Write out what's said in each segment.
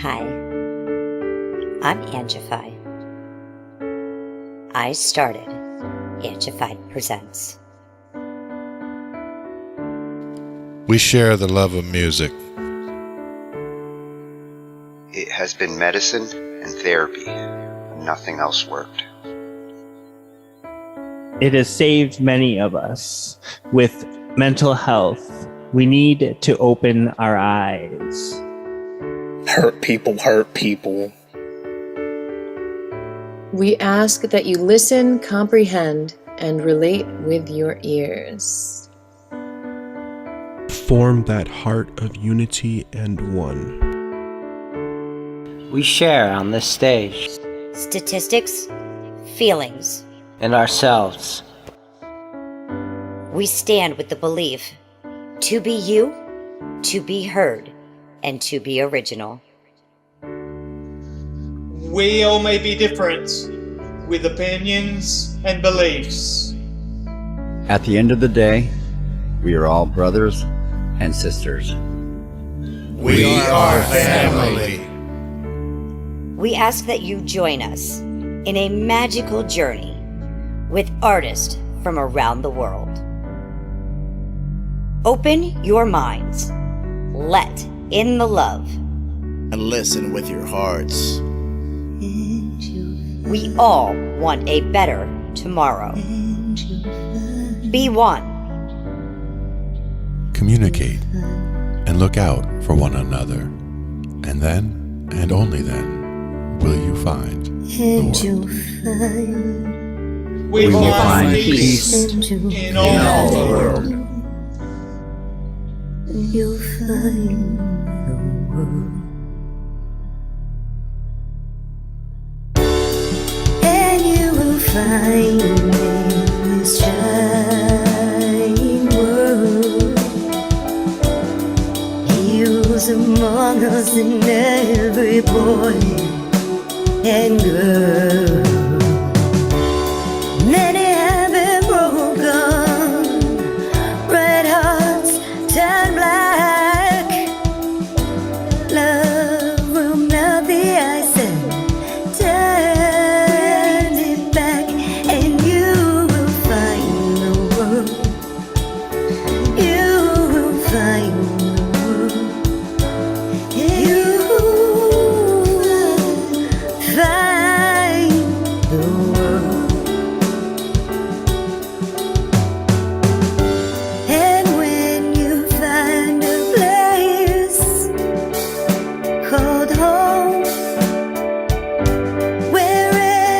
Hi, I'm Angified. I started Angified Presents. We share the love of music. It has been medicine and therapy. Nothing else worked. It has saved many of us. With mental health, we need to open our eyes. Hurt people hurt people. We ask that you listen, comprehend, and relate with your ears. Form that heart of unity and one. We share on this stage. Statistics, feelings, And ourselves. we stand with the belief to be you, to be heard, and to be original. We all may be different, with opinions and beliefs. At the end of the day, we are all brothers and sisters. We are family. We ask that you join us in a magical journey with artists from around the world. Open your minds. Let in the love. And listen with your hearts. We all want a better tomorrow. Be one. Communicate and look out for one another. And then, and only then, will you find the world. We will find find peace in all the world. You'll find the world. And you will find this giant world. He was among us in every boy and girl. Many have been broken, red hearts turn black. Love will melt the ice and turn it back, and you will find the world. You will find the world. You will find the world. And when you find a place called home, where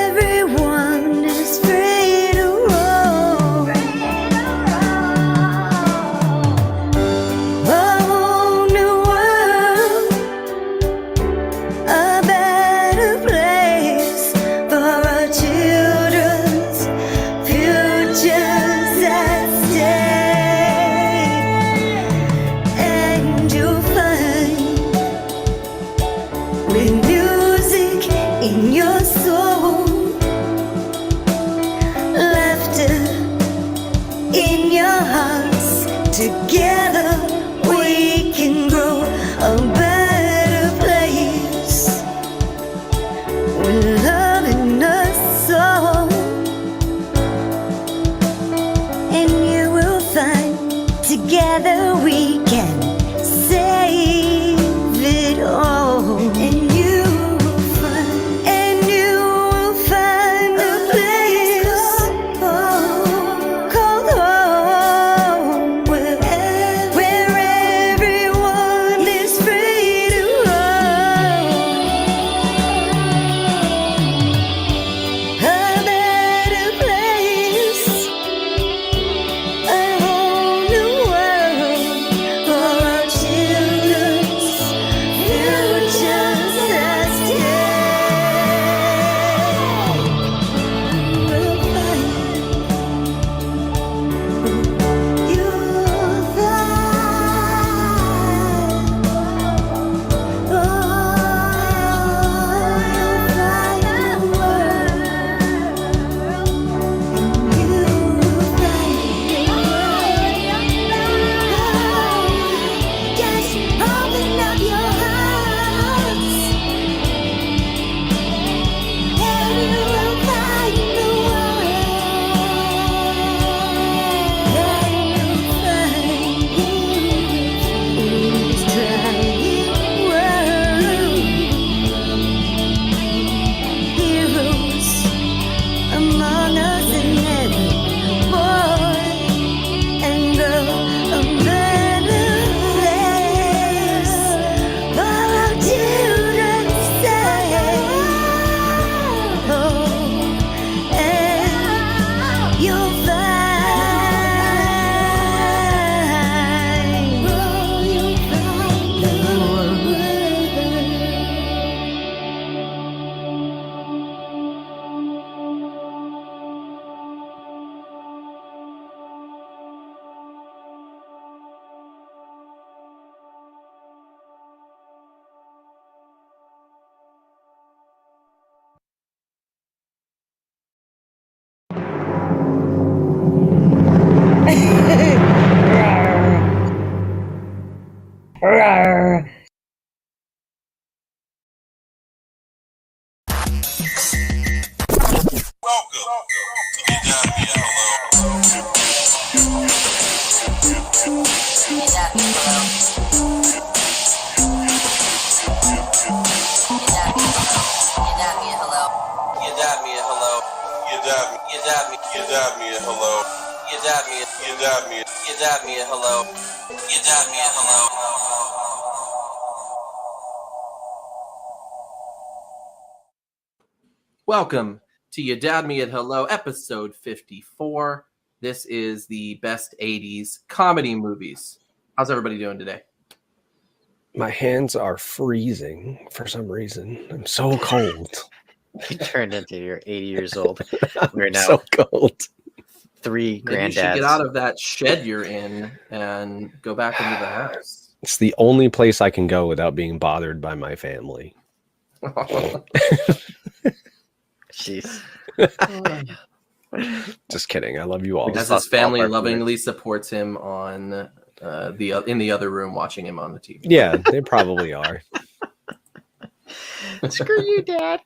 everyone is free to roam, a whole new world, a better place for our children's futures at stake. And you'll find, with music in your soul, laughter in your hearts, together we can grow a better place, with love in our soul. And you will find, together we can save it all. And you will find a place called home, where everyone is free to roam, a better place, a whole new world Welcome to You Dad Me at Hello, episode 54. This is the best 80s comedy movies. How's everybody doing today? My hands are freezing for some reason. I'm so cold. You turned into you're 80 years old. We're now so cold. Three Maybe you should granddads. get out of that shed you're in and go back into the house. It's the only place I can go without being bothered by my family. Jeez. Just kidding. I love you all. As his family lovingly supports him on in the other room, watching him on the TV. Yeah, they probably are. Screw you, Dad.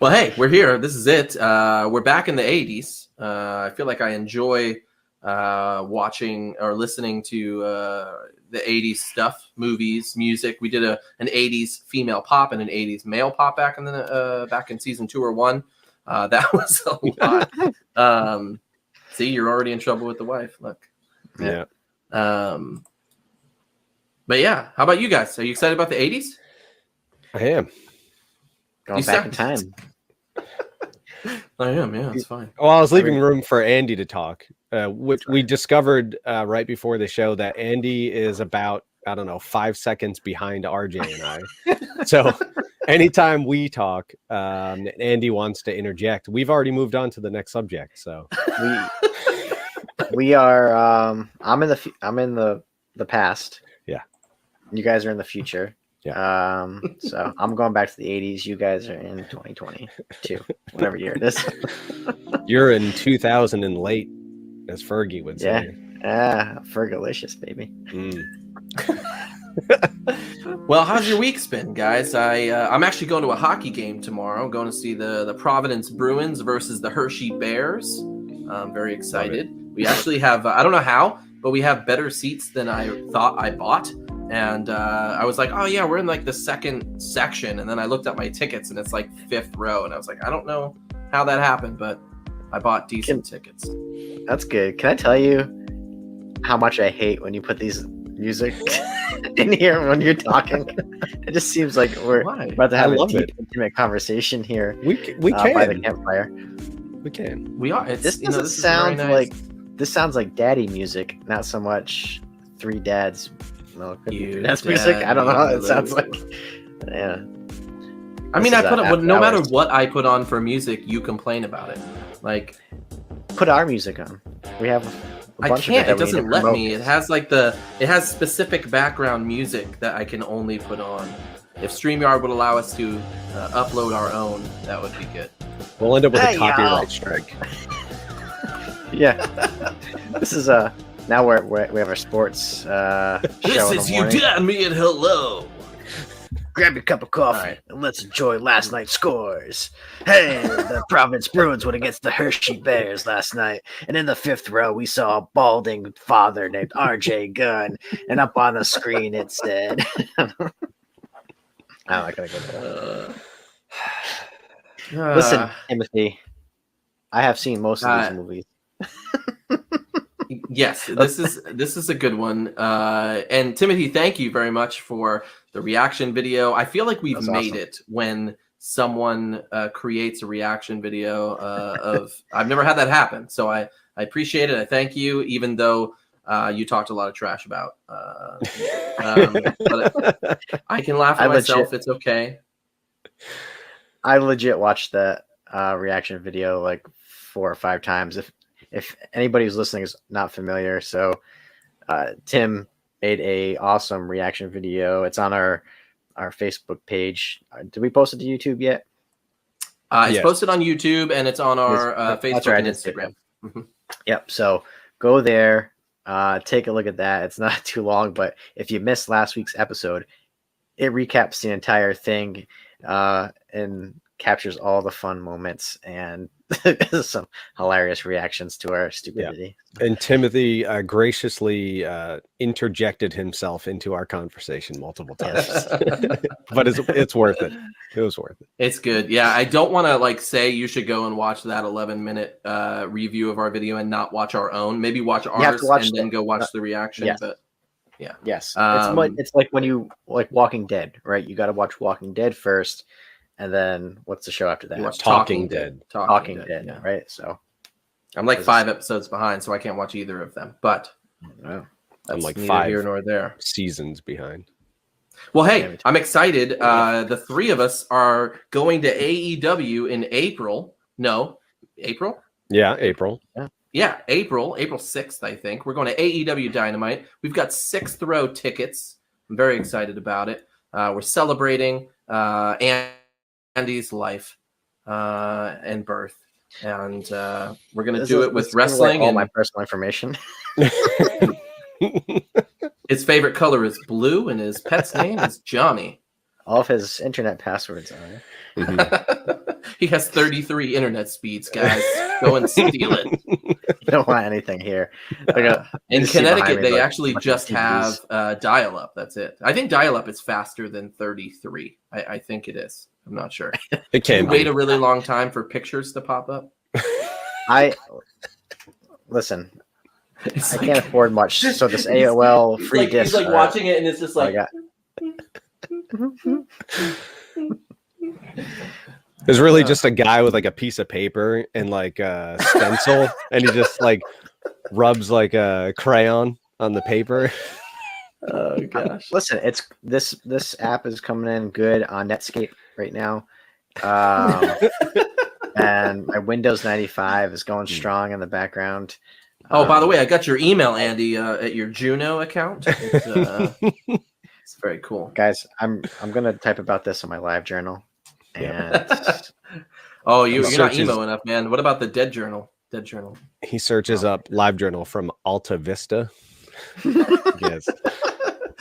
Well, hey, we're here. This is it. We're back in the 80s. I feel like I enjoy watching or listening to the 80s stuff, movies, music. We did an 80s female pop and an 80s male pop back in season 2 or 1. That was a lot. See, you're already in trouble with the wife. Look. Yeah. But yeah, how about you guys? Are you excited about the 80s? I am. Going back in time. I am, yeah, it's fine. Well, I was leaving room for Andy to talk. We discovered right before the show that Andy is about, 5 seconds behind RJ and I. So anytime we talk, Andy wants to interject. We've already moved on to the next subject. So we are. I'm in the past. Yeah. You guys are in the future. Yeah. So I'm going back to the 80s. You guys are in 2022, whatever year it is. You're in 2000 and late, as Fergie would say. Yeah. Fergalicious, baby. Well, how's your week's been, guys? I'm actually going to a hockey game tomorrow. I'm going to see the Providence Bruins versus the Hershey Bears. I'm very excited. We actually have, I don't know how, but we have better seats than I thought I bought. And I was like, oh, yeah, we're in like the second section. And then I looked at my tickets and it's like 5th row. And I was like, I don't know how that happened, but I bought decent tickets. That's good. Can I tell you how much I hate when you put these music in here when you're talking? It just seems like we're about to have a deep, intimate conversation here. We can. By the campfire. We can. We are. This doesn't sound like this sounds like daddy music, not so much three dads. No, that's music. I don't know how it sounds like. Yeah. I mean, I put on, no matter what I put on for music, you complain about it. Like, put our music on. We have. I can't. It doesn't let me. It has it has specific background music that I can only put on. If StreamYard would allow us to upload our own, that would be good. We'll end up with a copyright strike. Yeah. This is now we have our sports This is You Dad Me at Hello. Grab your cup of coffee and let's enjoy last night's scores. Hey, the Providence Bruins went against the Hershey Bears last night. And in the 5th row, we saw a balding father named RJ Gunn. And up on the screen, it said... I'm not going to go there. Listen, Timothy, I have seen most of these movies. Yes, this is a good one. And Timothy, thank you very much for the reaction video. I feel like we've made it when someone creates a reaction video of. I've never had that happen, so I appreciate it. I thank you, even though you talked a lot of trash about. But I can laugh at myself. It's okay. I legit watched that reaction video like 4 or 5 times. If anybody who's listening is not familiar, so Tim made a awesome reaction video. It's on our Facebook page. Did we post it to YouTube yet? It's posted on YouTube and it's on our Facebook and Instagram. Yep. So go there, take a look at that. It's not too long, but if you missed last week's episode, it recaps the entire thing and captures all the fun moments and some hilarious reactions to our stupidity. And Timothy graciously interjected himself into our conversation multiple times. But it's worth it. It was worth it. It's good. Yeah, I don't want to like say you should go and watch that 11-minute review of our video and not watch our own. Maybe watch ours and then go watch the reaction. Yes. But yeah. Yes. It's like when you like Walking Dead, right? You got to watch Walking Dead first, and then what's the show after that? You watch Talking Dead. Talking Dead, yeah. Right? So I'm like 5 episodes behind, so I can't watch either of them. But wow. I'm like neither 5 here nor there. seasons behind. Well, hey, I'm excited. The 3 of us are going to AEW in April. No, April? Yeah, April. Yeah, April 6th, I think. We're going to AEW Dynamite. We've got 6th row tickets. I'm very excited about it. We're celebrating Andy's lilife and birth. And we're going to do it with wrestling. All and my personal information. His favorite color is blue, and his pet's name is Johnny. All of his internet passwords are. He has 33 internet speeds, guys. Go and steal it. You don't want anything here. In Connecticut, they actually just have dial-up. That's it. I think dial-up is faster than 33. I think it is. I'm not sure. It can wait a really long time for pictures to pop up. Listen. I can't afford much, so this AOL free disc. He's like watching it, and it's just like. There's really just a guy with like a piece of paper and like a stencil, and he just like rubs like a crayon on the paper. Oh gosh! Listen, it's this app is coming in good on Netscape right now, and my Windows 95 is going strong in the background. Oh, by the way, I got your email, Andy, at your Juno account. It's very cool, guys. I'm gonna type about this in my live journal. And oh, you're not emo enough, man. What about the Dead Journal? Dead Journal. He searches up Live Journal from Alta Vista. Yes.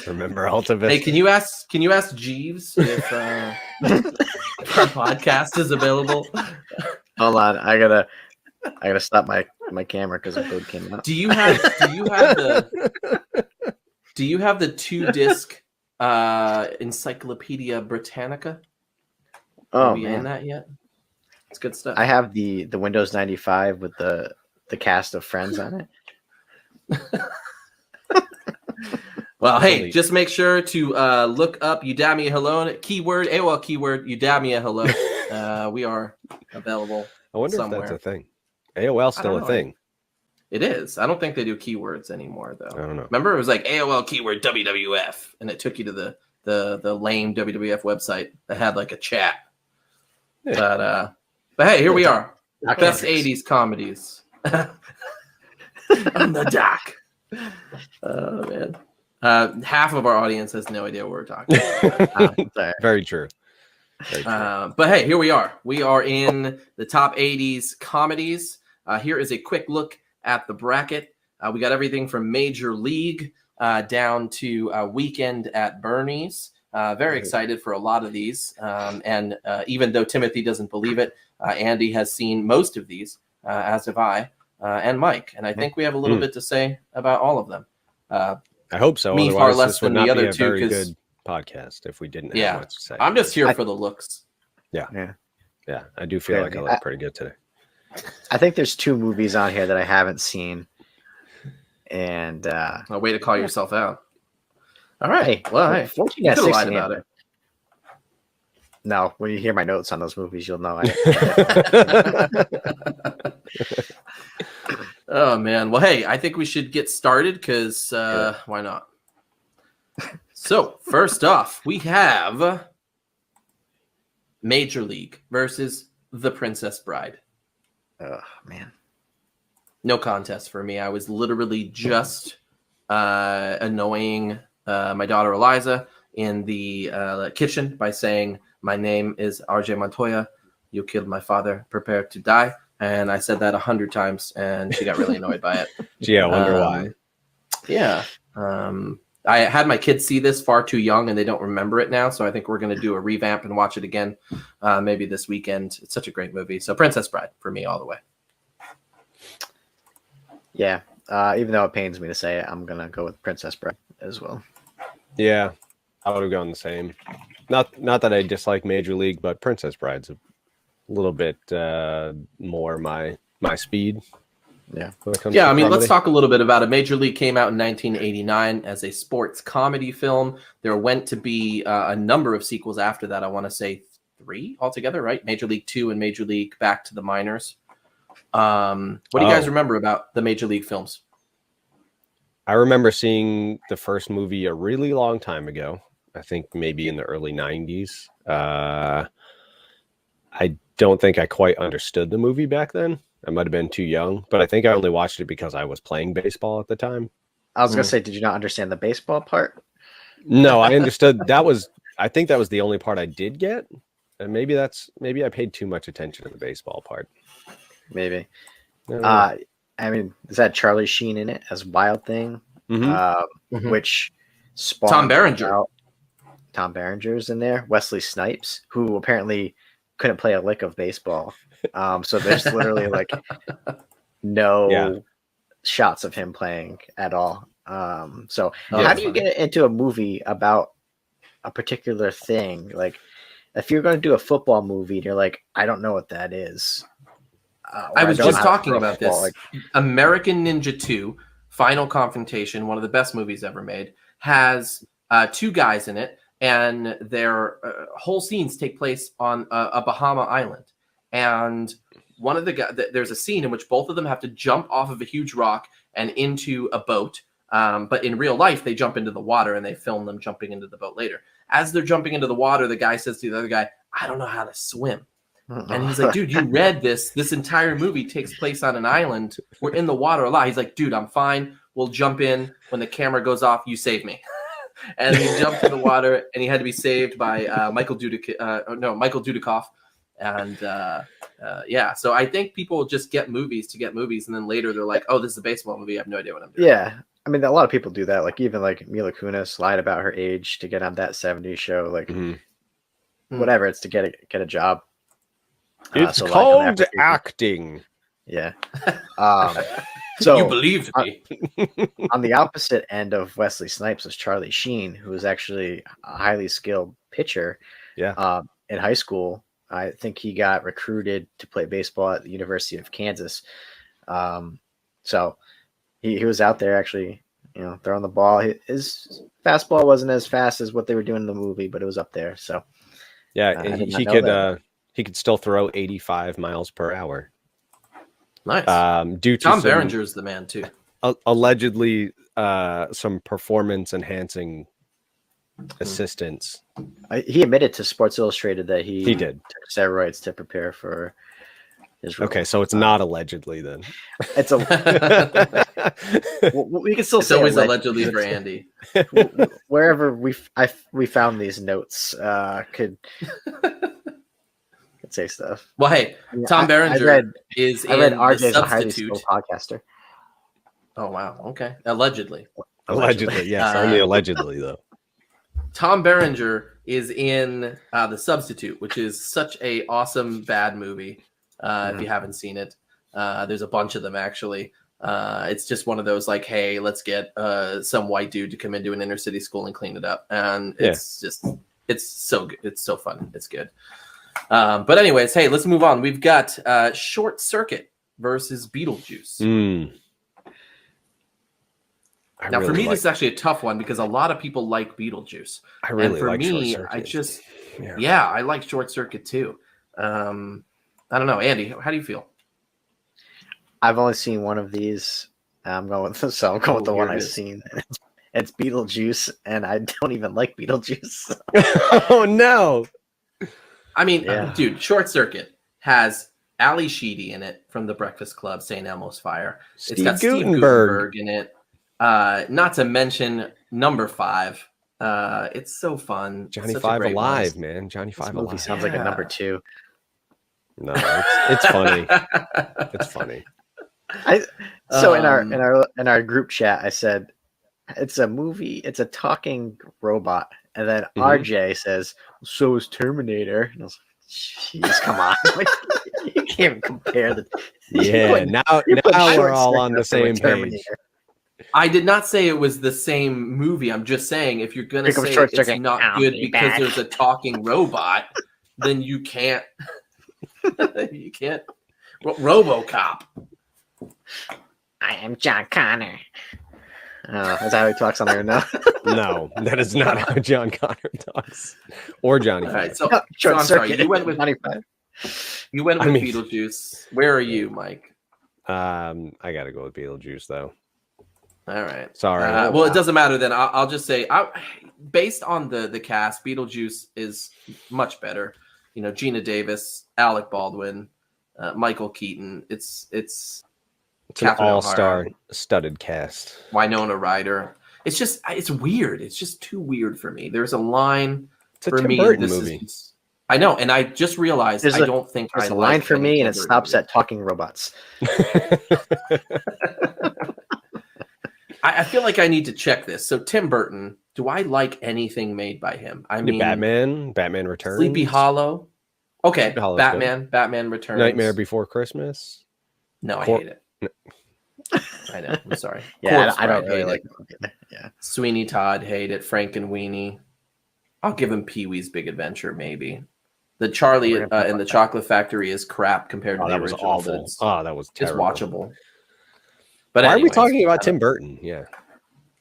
Remember Alta Vista? Hey, can you ask Jeeves if our podcast is available? Hold on, I gotta stop my camera because the code came out. Do you have the 2-disc Encyclopedia Britannica? Oh, Are we man. in that yet? It's good stuff. I have the Windows 95 with the cast of Friends on it. Well, hey, just make sure to look up Udamia Hello keyword, AOL keyword, Udamia Hello. We are available. I wonder somewhere. if that's a thing. AOL's still a thing. It is. I don't think they do keywords anymore, though. I don't know. Remember, it was like AOL keyword WWF, and it took you to the lame WWF website that had like a chat. Yeah. But hey, here we are. Best 80s comedies. On the dock. Oh, man. Half of our audience has no idea what we're talking about. Very true. Very true. But hey, here we are. We are in the top 80s comedies. Here is a quick look at the bracket. We got everything from Major League down to Weekend at Bernie's. Very excited for a lot of these. And even though Timothy doesn't believe it, Andy has seen most of these, as have I and Mike. And I think we have a little bit to say about all of them. I hope so. Me far less than the other two. Very good podcast if we didn't have much to say. I'm just here for the looks. Yeah. I do feel like I look pretty good today. I think there's 2 movies on here that I haven't seen. And a way to call yourself out. All right. Well, hey, you could have lied about it. No, when you hear my notes on those movies, you'll know. Oh, man. Well, hey, I think we should get started because why not? So, first off, we have Major League versus The Princess Bride. Oh, man. No contest for me. I was literally just annoying my daughter Eliza in the kitchen by saying, "My name is RJ Montoya. You killed my father. Prepare to die." And I said that 100 times, and she got really annoyed by it. Gee, I wonder why. Yeah. I had my kids see this far too young, and they don't remember it now. So I think we're going to do a revamp and watch it again, maybe this weekend. It's such a great movie. So Princess Bride for me all the way. Yeah, even though it pains me to say it, I'm gonna go with Princess Bride as well. Yeah, I would have gone the same. Not that I dislike Major League, but Princess Bride's a little bit more my speed. Yeah. Yeah, I mean, let's talk a little bit about it. Major League came out in 1989 as a sports comedy film. There went to be a number of sequels after that. I want to say 3 altogether, right? Major League 2 and Major League Back to the Minors. What do you guys remember about the Major League films? I remember seeing the first movie a really long time ago. I think maybe in the early 90s. I don't think I quite understood the movie back then. I might have been too young, but I think I only watched it because I was playing baseball at the time. I was gonna say, did you not understand the baseball part? No, I understood. I think that was the only part I did get. And maybe I paid too much attention to the baseball part. Maybe. I mean, is that Charlie Sheen in it as Wild Thing? Which spawned Tom Berenger. Tom Berenger's in there. Wesley Snipes, who apparently couldn't play a lick of baseball. So there's literally like no shots of him playing at all. So how do you get into a movie about a particular thing? Like, if you're going to do a football movie and you're like, I don't know what that is. I was just talking about this. American Ninja 2, Final Confrontation, one of the best movies ever made, has 2 guys in it, and their whole scenes take place on a Bahama island. And one of the guys, there's a scene in which both of them have to jump off of a huge rock and into a boat. But in real life, they jump into the water, and they film them jumping into the boat later. As they're jumping into the water, the guy says to the other guy, I don't know how to swim. And he's like, dude, you read this. This entire movie takes place on an island. We're in the water a lot. He's like, dude, I'm fine. We'll jump in. When the camera goes off, you save me. And he jumped in the water, and he had to be saved by Michael Dudikoff. And so I think people just get movies to get movies, and then later they're like, oh, this is a baseball movie. I have no idea what I'm doing. Yeah. I mean, a lot of people do that. Like, even like Mila Kunis lied about her age to get on that 70s show. Like, whatever. It's to get a job. It's called acting. Yeah. So you believed me. On the opposite end of Wesley Snipes was Charlie Sheen, who was actually a highly skilled pitcher. Yeah. In high school, I think he got recruited to play baseball at the University of Kansas. So he was out there actually, throwing the ball. His fastball wasn't as fast as what they were doing in the movie, but it was up there. So yeah, he could still throw 85 miles per hour. Nice. Due to Tom Berenger is the man too. Allegedly, some performance enhancing assistance. He admitted to Sports Illustrated that he did took steroids to prepare for his role. Okay, so it's not allegedly then. It's a. We can still it's say always allegedly for Andy. Wherever we found these notes, could say stuff. Well, hey, Tom Berenger is in RJ's The a highly Substitute. skilled podcaster. Oh wow, okay, allegedly, yes, only allegedly though. Tom Berenger is in The Substitute, which is such a awesome bad movie. If you haven't seen it, there's a bunch of them actually. It's just one of those like, hey, let's get some white dude to come into an inner city school and clean it up, and it's so good. It's so fun. It's good. But anyways, hey, let's move on. We've got Short Circuit versus Beetlejuice. Now, for me, this is actually a tough one because a lot of people like Beetlejuice. I really and for like me, Short Circuit. I like Short Circuit too. I don't know, Andy, how do you feel? I've only seen one of these. I'm going with the one I've seen. It's Beetlejuice, and I don't even like Beetlejuice. Oh no! I mean, dude, Short Circuit has Ali Sheedy in it from The Breakfast Club, St. Elmo's Fire. It's got Steve Guttenberg in it. Not to mention number 5. It's so fun. Johnny Five Alive, man. Johnny Five Alive. Sounds like a number 2. No, it's funny. It's funny. So in our group chat, I said, It's a movie. It's a talking robot, and then Mhm. RJ says, "So is Terminator." And I was like, "Jeez, come on! Like, you can't even compare the." Yeah, now we're all on the same page. I did not say it was the same movie. I'm just saying if you're gonna Here comes say Short it's Circuit. not I'll good be because back. there's a talking robot, then you can't. You can't. RoboCop. I am John Connor. Is that how he talks on there now? No, that is not how John Connor talks. Or Johnny. All right, so, No, so I'm sorry. Circuit. You went with 95. You went with I mean- Beetlejuice. Where are you, Mike? I gotta go with Beetlejuice though. All right. Sorry. Well, it doesn't matter then. I'll just say, based on the cast, Beetlejuice is much better. You know, Gina Davis, Alec Baldwin, Michael Keaton. It's an Catherine all-star O'Hara, studded cast. Winona Ryder. It's weird. It's just too weird for me. There's a line It's a for Tim me. Burton This movie. is, I know, and I just realized There's I don't think There's I a line like for any me, and Tim it Burton stops movie. at talking robots. I feel like I need to check this. So Tim Burton, do I like anything made by him? I mean, Batman Returns, Sleepy Hollow. Okay, Sleepy Hollow's Batman Returns. Nightmare Before Christmas. No, I hate it. I know. I'm sorry. Yeah, Corpse I don't Bride, really hate like it. it. Yeah. Sweeney Todd, hate it. Frank and Weenie. I'll give him Pee-wee's Big Adventure, maybe. The Charlie and the Chocolate Factory is crap compared to the that was original. awful. But it's, That was it's terrible. watchable. But Why are we anyways, talking about Tim Burton? Yeah.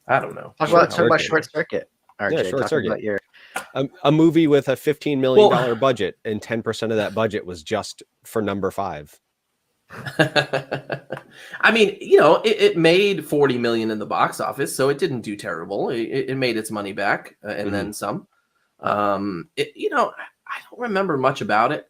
I don't know. Talk about Short Circuit. RJ, Yeah, Short talk Circuit. about your A movie with a $15 million budget, and 10% of that budget was just for number 5. I mean, you know, it made 40 million in the box office, so it didn't do terrible. It made its money back and then some. You know, I don't remember much about it.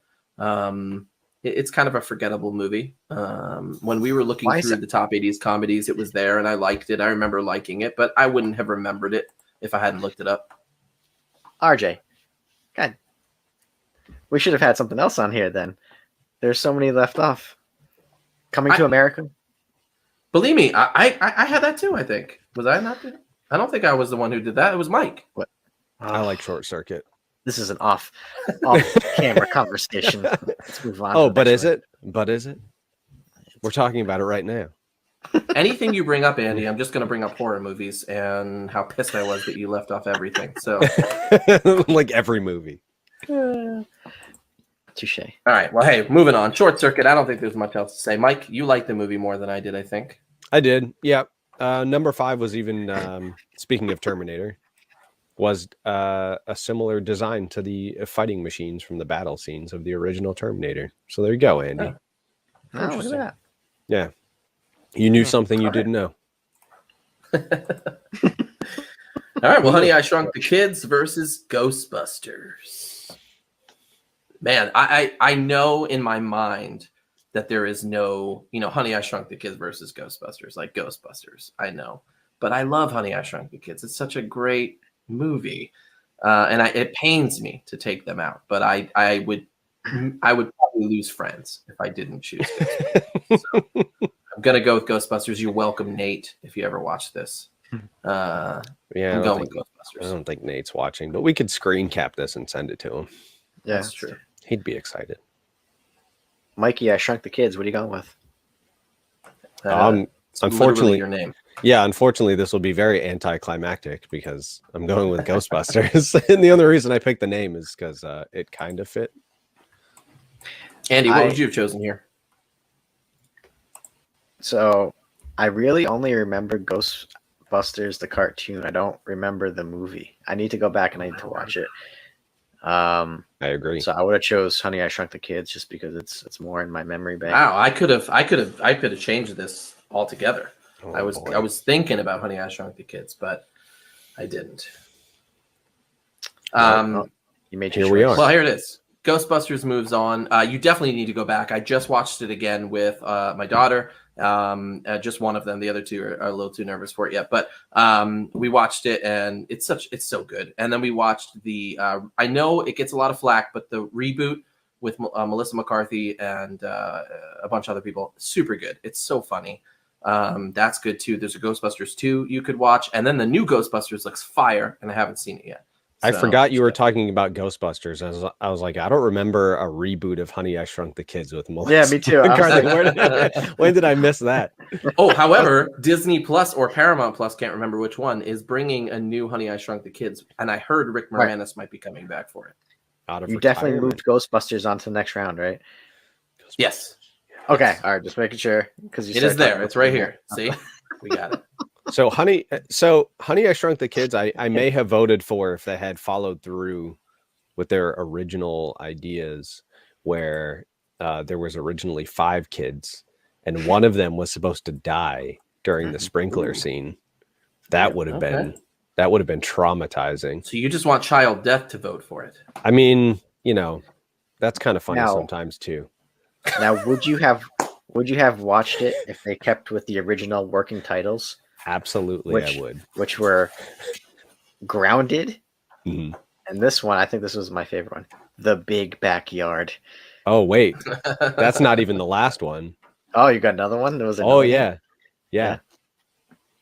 It's kind of a forgettable movie. When we were looking through the top 80s comedies, it was there, and I liked it. I remember liking it, but I wouldn't have remembered it if I hadn't looked it up. RJ. God, we should have had something else on here then. There's so many left off. Coming to America. Believe me, I had that too. I think was I not? I don't think I was the one who did that. It was Mike. What? I like Short Circuit. This is an off camera conversation. Let's move on. Oh, but is it? But is it? We're talking about it right now. Anything you bring up, Andy, I'm just going to bring up horror movies and how pissed I was that you left off everything. So, like every movie. Touche. All right. Well, hey, moving on. Short Circuit. I don't think there's much else to say. Mike, you liked the movie more than I did, I think. I did. Yeah. Number 5 was even, speaking of Terminator, was a similar design to the fighting machines from the battle scenes of the original Terminator. So there you go, Andy. Oh, look at that. Yeah. You knew something you didn't know. All right. Well, Honey, I Shrunk the Kids versus Ghostbusters. Man, I know in my mind that there is no, you know, Honey, I Shrunk the Kids versus Ghostbusters, like Ghostbusters. I know. But I love Honey, I Shrunk the Kids. It's such a great movie. And it pains me to take them out. But I would probably lose friends if I didn't choose Ghostbusters. So I'm going to go with Ghostbusters. You're welcome, Nate, if you ever watch this. Yeah, I'm going with Ghostbusters. I don't think Nate's watching, but we could screen cap this and send it to him. Yeah, that's true. He'd be excited. Mikey, I Shrunk the Kids. What are you going with? Unfortunately, your name. Yeah, unfortunately, this will be very anticlimactic because I'm going with Ghostbusters. And the only reason I picked the name is because it kind of fit. Andy, what would you have chosen here? So I really only remember Ghostbusters, the cartoon. I don't remember the movie. I need to go back and I need to watch it. I agree. So I would have chose Honey, I Shrunk the Kids just because it's more in my memory bank. Wow, I could have changed this altogether. Oh, I was thinking about Honey, I Shrunk the Kids, but I didn't. You made your Here we choice. are. Well, here it is. Ghostbusters moves on. You definitely need to go back. I just watched it again with my daughter. Just one of them. The other two are a little too nervous for it yet. But we watched it, and it's so good. And then we watched the. I know it gets a lot of flack, but the reboot with Melissa McCarthy and a bunch of other people, super good. It's so funny. That's good too. There's a Ghostbusters 2 you could watch, and then the new Ghostbusters looks fire, and I haven't seen it yet. I So, forgot you were talking about Ghostbusters. I was like, I don't remember a reboot of Honey, I Shrunk the Kids with Melissa. Yeah, me too. When did I miss that? Oh, however, Disney Plus or Paramount Plus, can't remember which one, is bringing a new Honey, I Shrunk the Kids, and I heard Rick Moranis might be coming back for it. Out of You definitely moved Ghostbusters onto the next round, right? Yes. Okay. All right. Just making sure because It is there. It's right here. See, we got it. So Honey, I Shrunk the Kids, I may have voted for if they had followed through with their original ideas, where there was originally 5 kids, and one of them was supposed to die during the sprinkler scene. That would have been traumatizing. So you just want child death to vote for it? I mean, that's kind of funny Now- sometimes too. Now, would you have watched it if they kept with the original working titles? Absolutely, I would. Which were Grounded, Mhm. and this one, I think this was my favorite one, The Big Backyard. Oh wait, that's not even the last one. Oh, you got another one? There was another Oh one? yeah.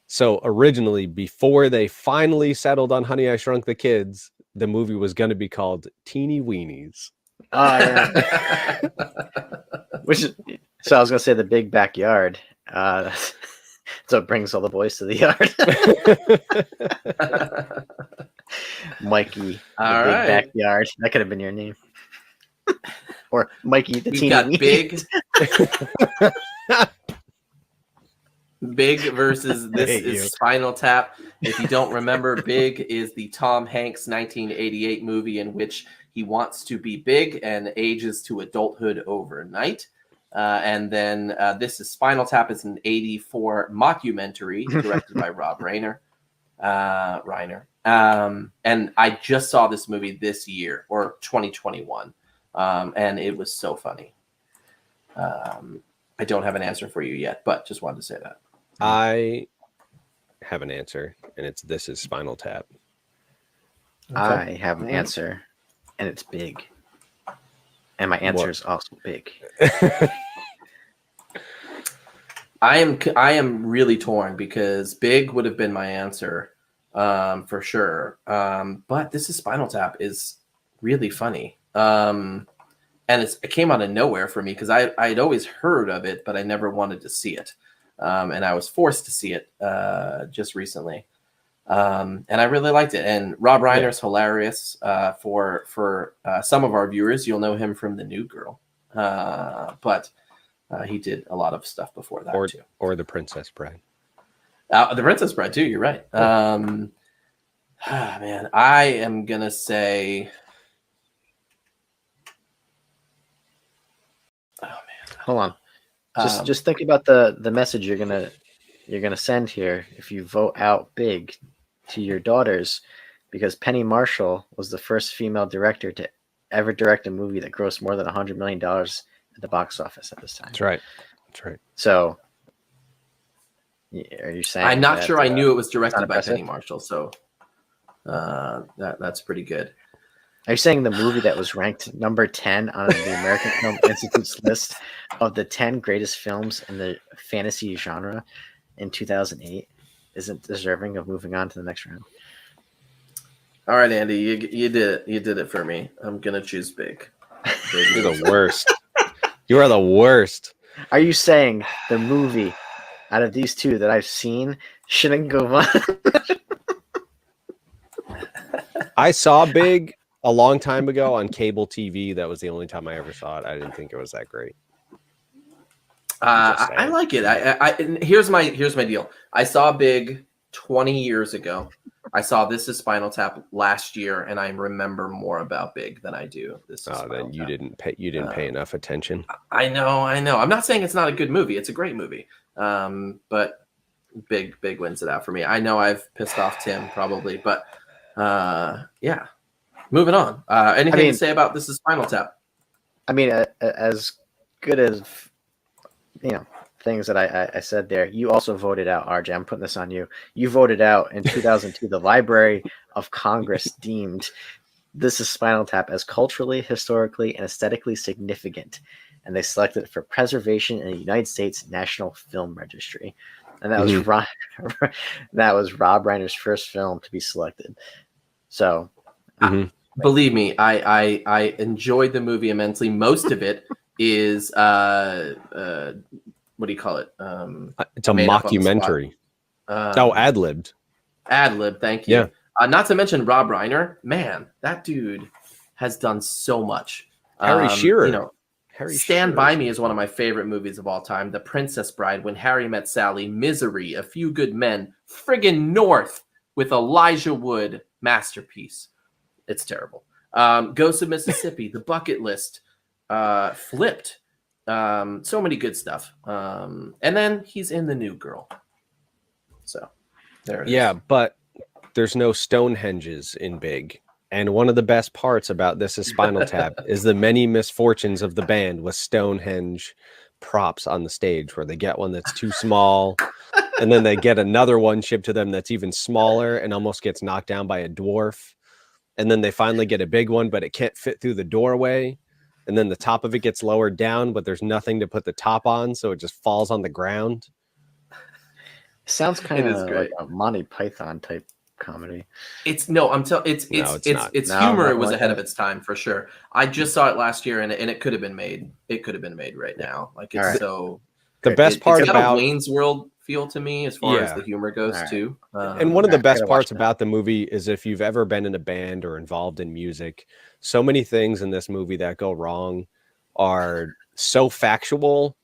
So originally, before they finally settled on Honey, I Shrunk the Kids, the movie was going to be called Teeny Weenies. Oh yeah. So I was gonna say The Big Backyard. So it brings all the boys to the yard. Mikey, the All Big right. Backyard. That could have been your name. Or Mikey, the We've Teeny got Weenies. Big versus This hate is you. Spinal Tap. If you don't remember, Big is the Tom Hanks 1988 movie in which he wants to be big and ages to adulthood overnight. And then This is Spinal Tap is an 84 mockumentary directed by Rob Reiner. And I just saw this movie this year, or 2021, and it was so funny. I don't have an answer for you yet, but just wanted to say that. I have an answer, and it's This is Spinal Tap. I have an answer, and it's big. And my answer is also big. I am really torn because Big would have been my answer for sure. But This is Spinal Tap is really funny. And it came out of nowhere for me because I'd always heard of it, but I never wanted to see it. And I was forced to see it just recently. And I really liked it. And Rob Reiner's hilarious. For some of our viewers, you'll know him from The New Girl. But he did a lot of stuff before that too. Or The Princess Bride. The Princess Bride too, you're right. Man, I am going to say... Hold on. Just think about the message you're gonna send here if you vote out Big to your daughters, because Penny Marshall was the first female director to ever direct a movie that grossed more than $100 million at the box office at this time. That's right. So, are you saying? I'm not that, sure I knew it was directed by impressive? Penny Marshall, so that's pretty good. Are you saying the movie that was ranked number 10 on the American Film Institute's list of the 10 greatest films in the fantasy genre in 2008 isn't deserving of moving on to the next round? All right, Andy, you did it. You did it for me. I'm gonna choose Big. You're the worst. You are the worst. Are you saying the movie out of these two that I've seen shouldn't go on? I saw Big a long time ago on cable TV. That was the only time I ever saw it. I didn't think it was that great. I like it. And here's my deal. I saw Big 20 years ago. I saw This is Spinal Tap last year, and I remember more about Big than I do. Then you didn't pay enough attention. I know. I'm not saying it's not a good movie. It's a great movie. But Big wins it out for me. I know I've pissed off Tim probably, but yeah. Moving on. Anything to say about This is Spinal Tap? I mean, as good as things that I said there, you also voted out, RJ. I'm putting this on you. You voted out in 2002. The Library of Congress deemed This is Spinal Tap as culturally, historically, and aesthetically significant, and they selected it for preservation in the United States National Film Registry. And that was that was Rob Reiner's first film to be selected. So, believe me, I enjoyed the movie immensely. Most of it is what do you call it? It's a mockumentary. Ad-libbed. Ad-lib, thank you. Yeah. Not to mention Rob Reiner. Man, that dude has done so much. Harry Shearer. You know, Stand By Me is one of my favorite movies of all time. The Princess Bride, When Harry Met Sally, Misery, A Few Good Men, friggin' North with Elijah Wood, masterpiece. It's terrible. Ghost of Mississippi, The Bucket List, Flipped. So many good stuff. And then he's in The New Girl. So there it is. Yeah, but there's no Stonehenges in Big. And one of the best parts about This Is Spinal Tap is the many misfortunes of the band with Stonehenge props on the stage, where they get one that's too small, and then they get another one shipped to them that's even smaller and almost gets knocked down by a dwarf. And then they finally get a big one, but it can't fit through the doorway. And then the top of it gets lowered down, but there's nothing to put the top on, so it just falls on the ground. Sounds kind of like a Monty Python type comedy. It's humor was ahead of its time for sure. I just saw it last year, and it could have been made. It could have been made right now. Like it's so. The best part it's got about a Wayne's World feel to me as far as the humor goes too. And one of the best parts about the movie is if you've ever been in a band or involved in music, so many things in this movie that go wrong are so factual.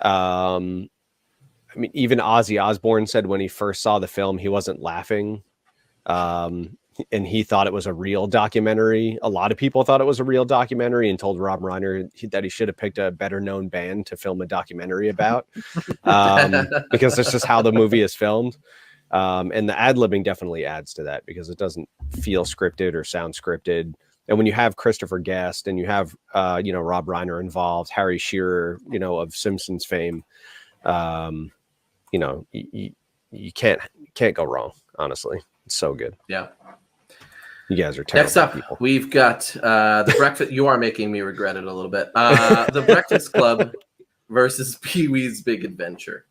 I mean, even Ozzy Osbourne said when he first saw the film, he wasn't laughing. And he thought it was a real documentary. A lot of people thought it was a real documentary and told Rob Reiner that he should have picked a better known band to film a documentary about, because this is how the movie is filmed. And the ad-libbing definitely adds to that because it doesn't feel scripted or sound scripted. And when you have Christopher Guest and you have, Rob Reiner involved, Harry Shearer, of Simpsons fame, you can't go wrong, honestly. It's so good. Yeah. You guys are terrible. Next up, people. We've got the breakfast. You are making me regret it a little bit. The Breakfast Club versus Pee-wee's Big Adventure.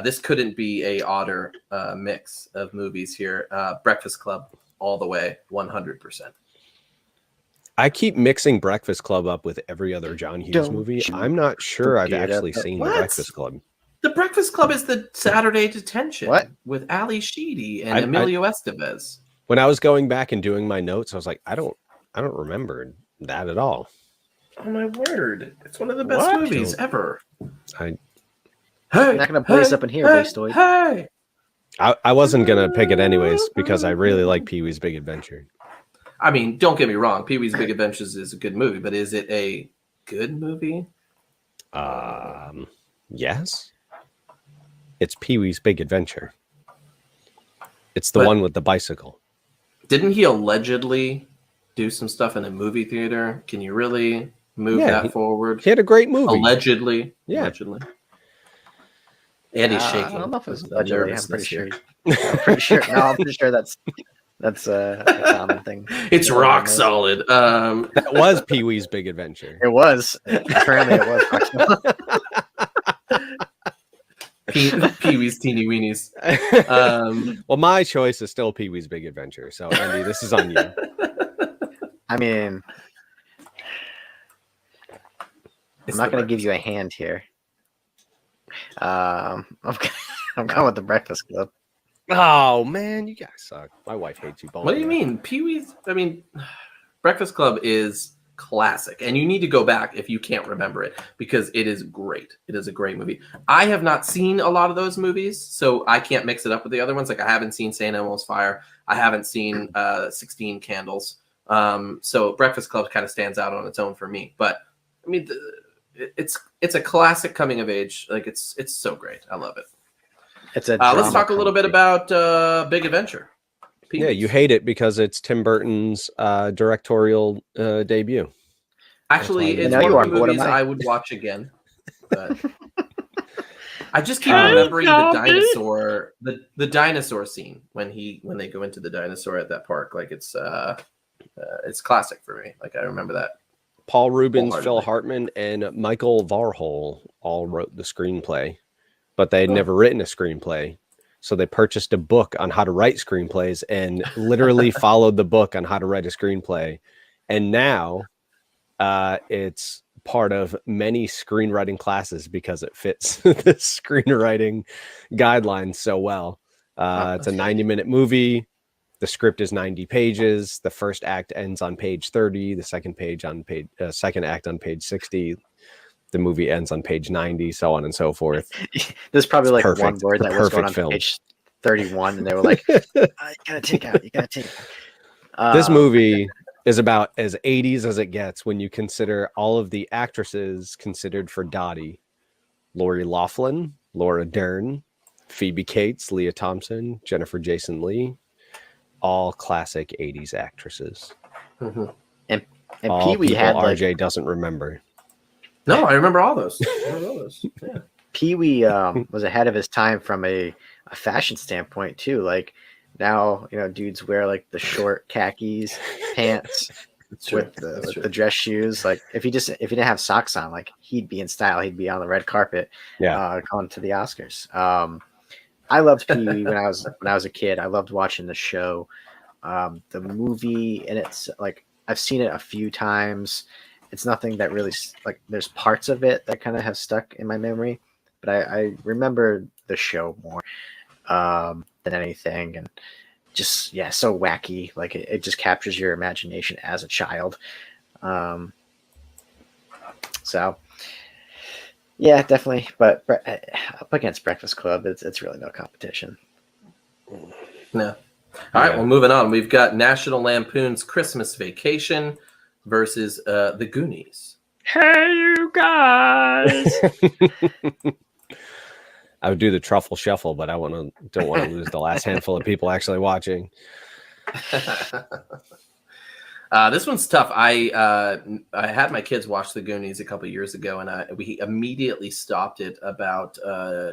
This couldn't be a odder mix of movies here. Breakfast Club all the way, 100%. I keep mixing Breakfast Club up with every other John Hughes movie. I'm not sure I've actually seen The Breakfast Club. The Breakfast Club is the Saturday Detention with Ali Sheedy and Emilio Estevez. When I was going back and doing my notes, I was like, I don't remember that at all. Oh my word! It's one of the best movies ever. I'm not gonna play this up in here, Bastoid. Hey! I wasn't gonna pick it anyways because I really like Pee-wee's Big Adventure. I mean, don't get me wrong. Pee-wee's Big Adventures is a good movie, but is it a good movie? Yes. It's Pee-wee's Big Adventure. It's the one with the bicycle. Didn't he allegedly do some stuff in a movie theater? Can you really move that forward? He had a great movie. Allegedly. Yeah. Allegedly. Andy's shaking. I don't know if it's allegedly. I'm pretty sure. I'm pretty sure that's a common thing. It's rock solid. That was Pee-wee's Big Adventure. It was. Apparently it was. Pee-wee's Teeny Weenies. Well, my choice is still Pee-wee's Big Adventure. So, Andy, this is on you. I mean, I'm not going to give you a hand here. I'm going with The Breakfast Club. Oh, man, you guys suck. My wife hates you both. What do you mean? Pee-wee's? I mean, Breakfast Club is classic, and you need to go back if you can't remember it because it is great. It is a great movie. I have not seen a lot of those movies, so I can't mix it up with the other ones. Like I haven't seen St. Elmo's Fire. I haven't seen 16 Candles. So Breakfast Club kind of stands out on its own for me. But I mean, it's a classic coming of age. Like it's so great. I love it. It's a let's talk a little bit about Big Adventure. Yeah, you hate it because it's Tim Burton's directorial debut. Actually, it's one of the movies I would watch again. But I just keep remembering the dinosaur, the dinosaur scene when they go into the dinosaur at that park. Like it's classic for me. Like I remember that Paul Rubens, Wholeheartedly. Phil Hartman, and Michael Varhol all wrote the screenplay, but they had never written a screenplay. So they purchased a book on how to write screenplays and literally followed the book on how to write a screenplay. And now it's part of many screenwriting classes because it fits the screenwriting guidelines so well. It's a 90-minute movie. The script is 90 pages. The first act ends on page 30. The second act on page 60. The movie ends on page 90, so on and so forth. There's probably It's like perfect. one word It's a that was going perfect on film. page 31, and they were like, you gotta take out. You gotta take out. This movie is about as 80s as it gets when you consider all of the actresses considered for Dottie. Lori Loughlin, Laura Dern, Phoebe Cates, Leah Thompson, Jennifer Jason Leigh, all classic 80s actresses. Mm-hmm. And all Pee-wee people had RJ doesn't remember. No, I remember all those. Yeah. Pee-wee was ahead of his time from a fashion standpoint too. Like now, dudes wear like the short khakis pants with the dress shoes. Like if he didn't have socks on, like he'd be in style. He'd be on the red carpet, going to the Oscars. I loved Pee-wee when I was a kid. I loved watching the show. The movie, and it's like I've seen it a few times. It's nothing that really like. There's parts of it that kind of have stuck in my memory, but I remember the show more than anything, and just so wacky. Like it just captures your imagination as a child. So yeah, definitely. But up against Breakfast Club, it's really no competition. No. All right, well, moving on. We've got National Lampoon's Christmas Vacation versus the Goonies. Hey, you guys! I would do the truffle shuffle, but don't want to lose the last handful of people actually watching. This one's tough. I had my kids watch the Goonies a couple years ago, and we immediately stopped it about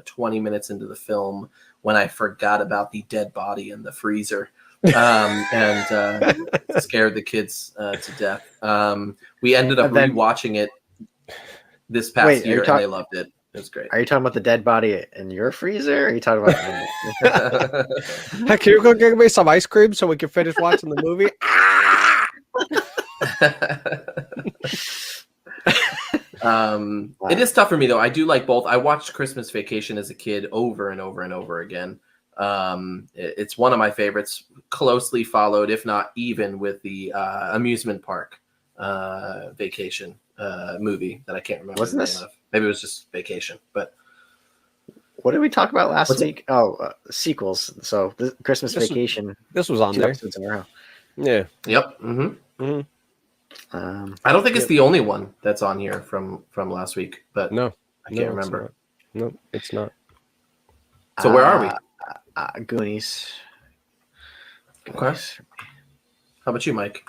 20 minutes into the film when I forgot about the dead body in the freezer, and scared the kids to death. We ended up rewatching it this past year, and they loved it. It was great. Are you talking about the dead body in your freezer? Or are you talking about? Hey, can you go get me some ice cream so we can finish watching the movie? It is tough for me though. I do like both. I watched Christmas Vacation as a kid over and over and over again. It's one of my favorites, closely followed, if not even, with the amusement park vacation movie that I can't remember. Wasn't the this? name of. Maybe it was just Vacation, but What did we talk about last week? Sequels. So Christmas Vacation. This was on 2 there. episodes in a row. Yeah. Yep. Mm-hmm. I don't think it's the only one that's on here from last week, but no, I can't remember. No, it's not. So where are we? Goonies. Okay. How about you, Mike?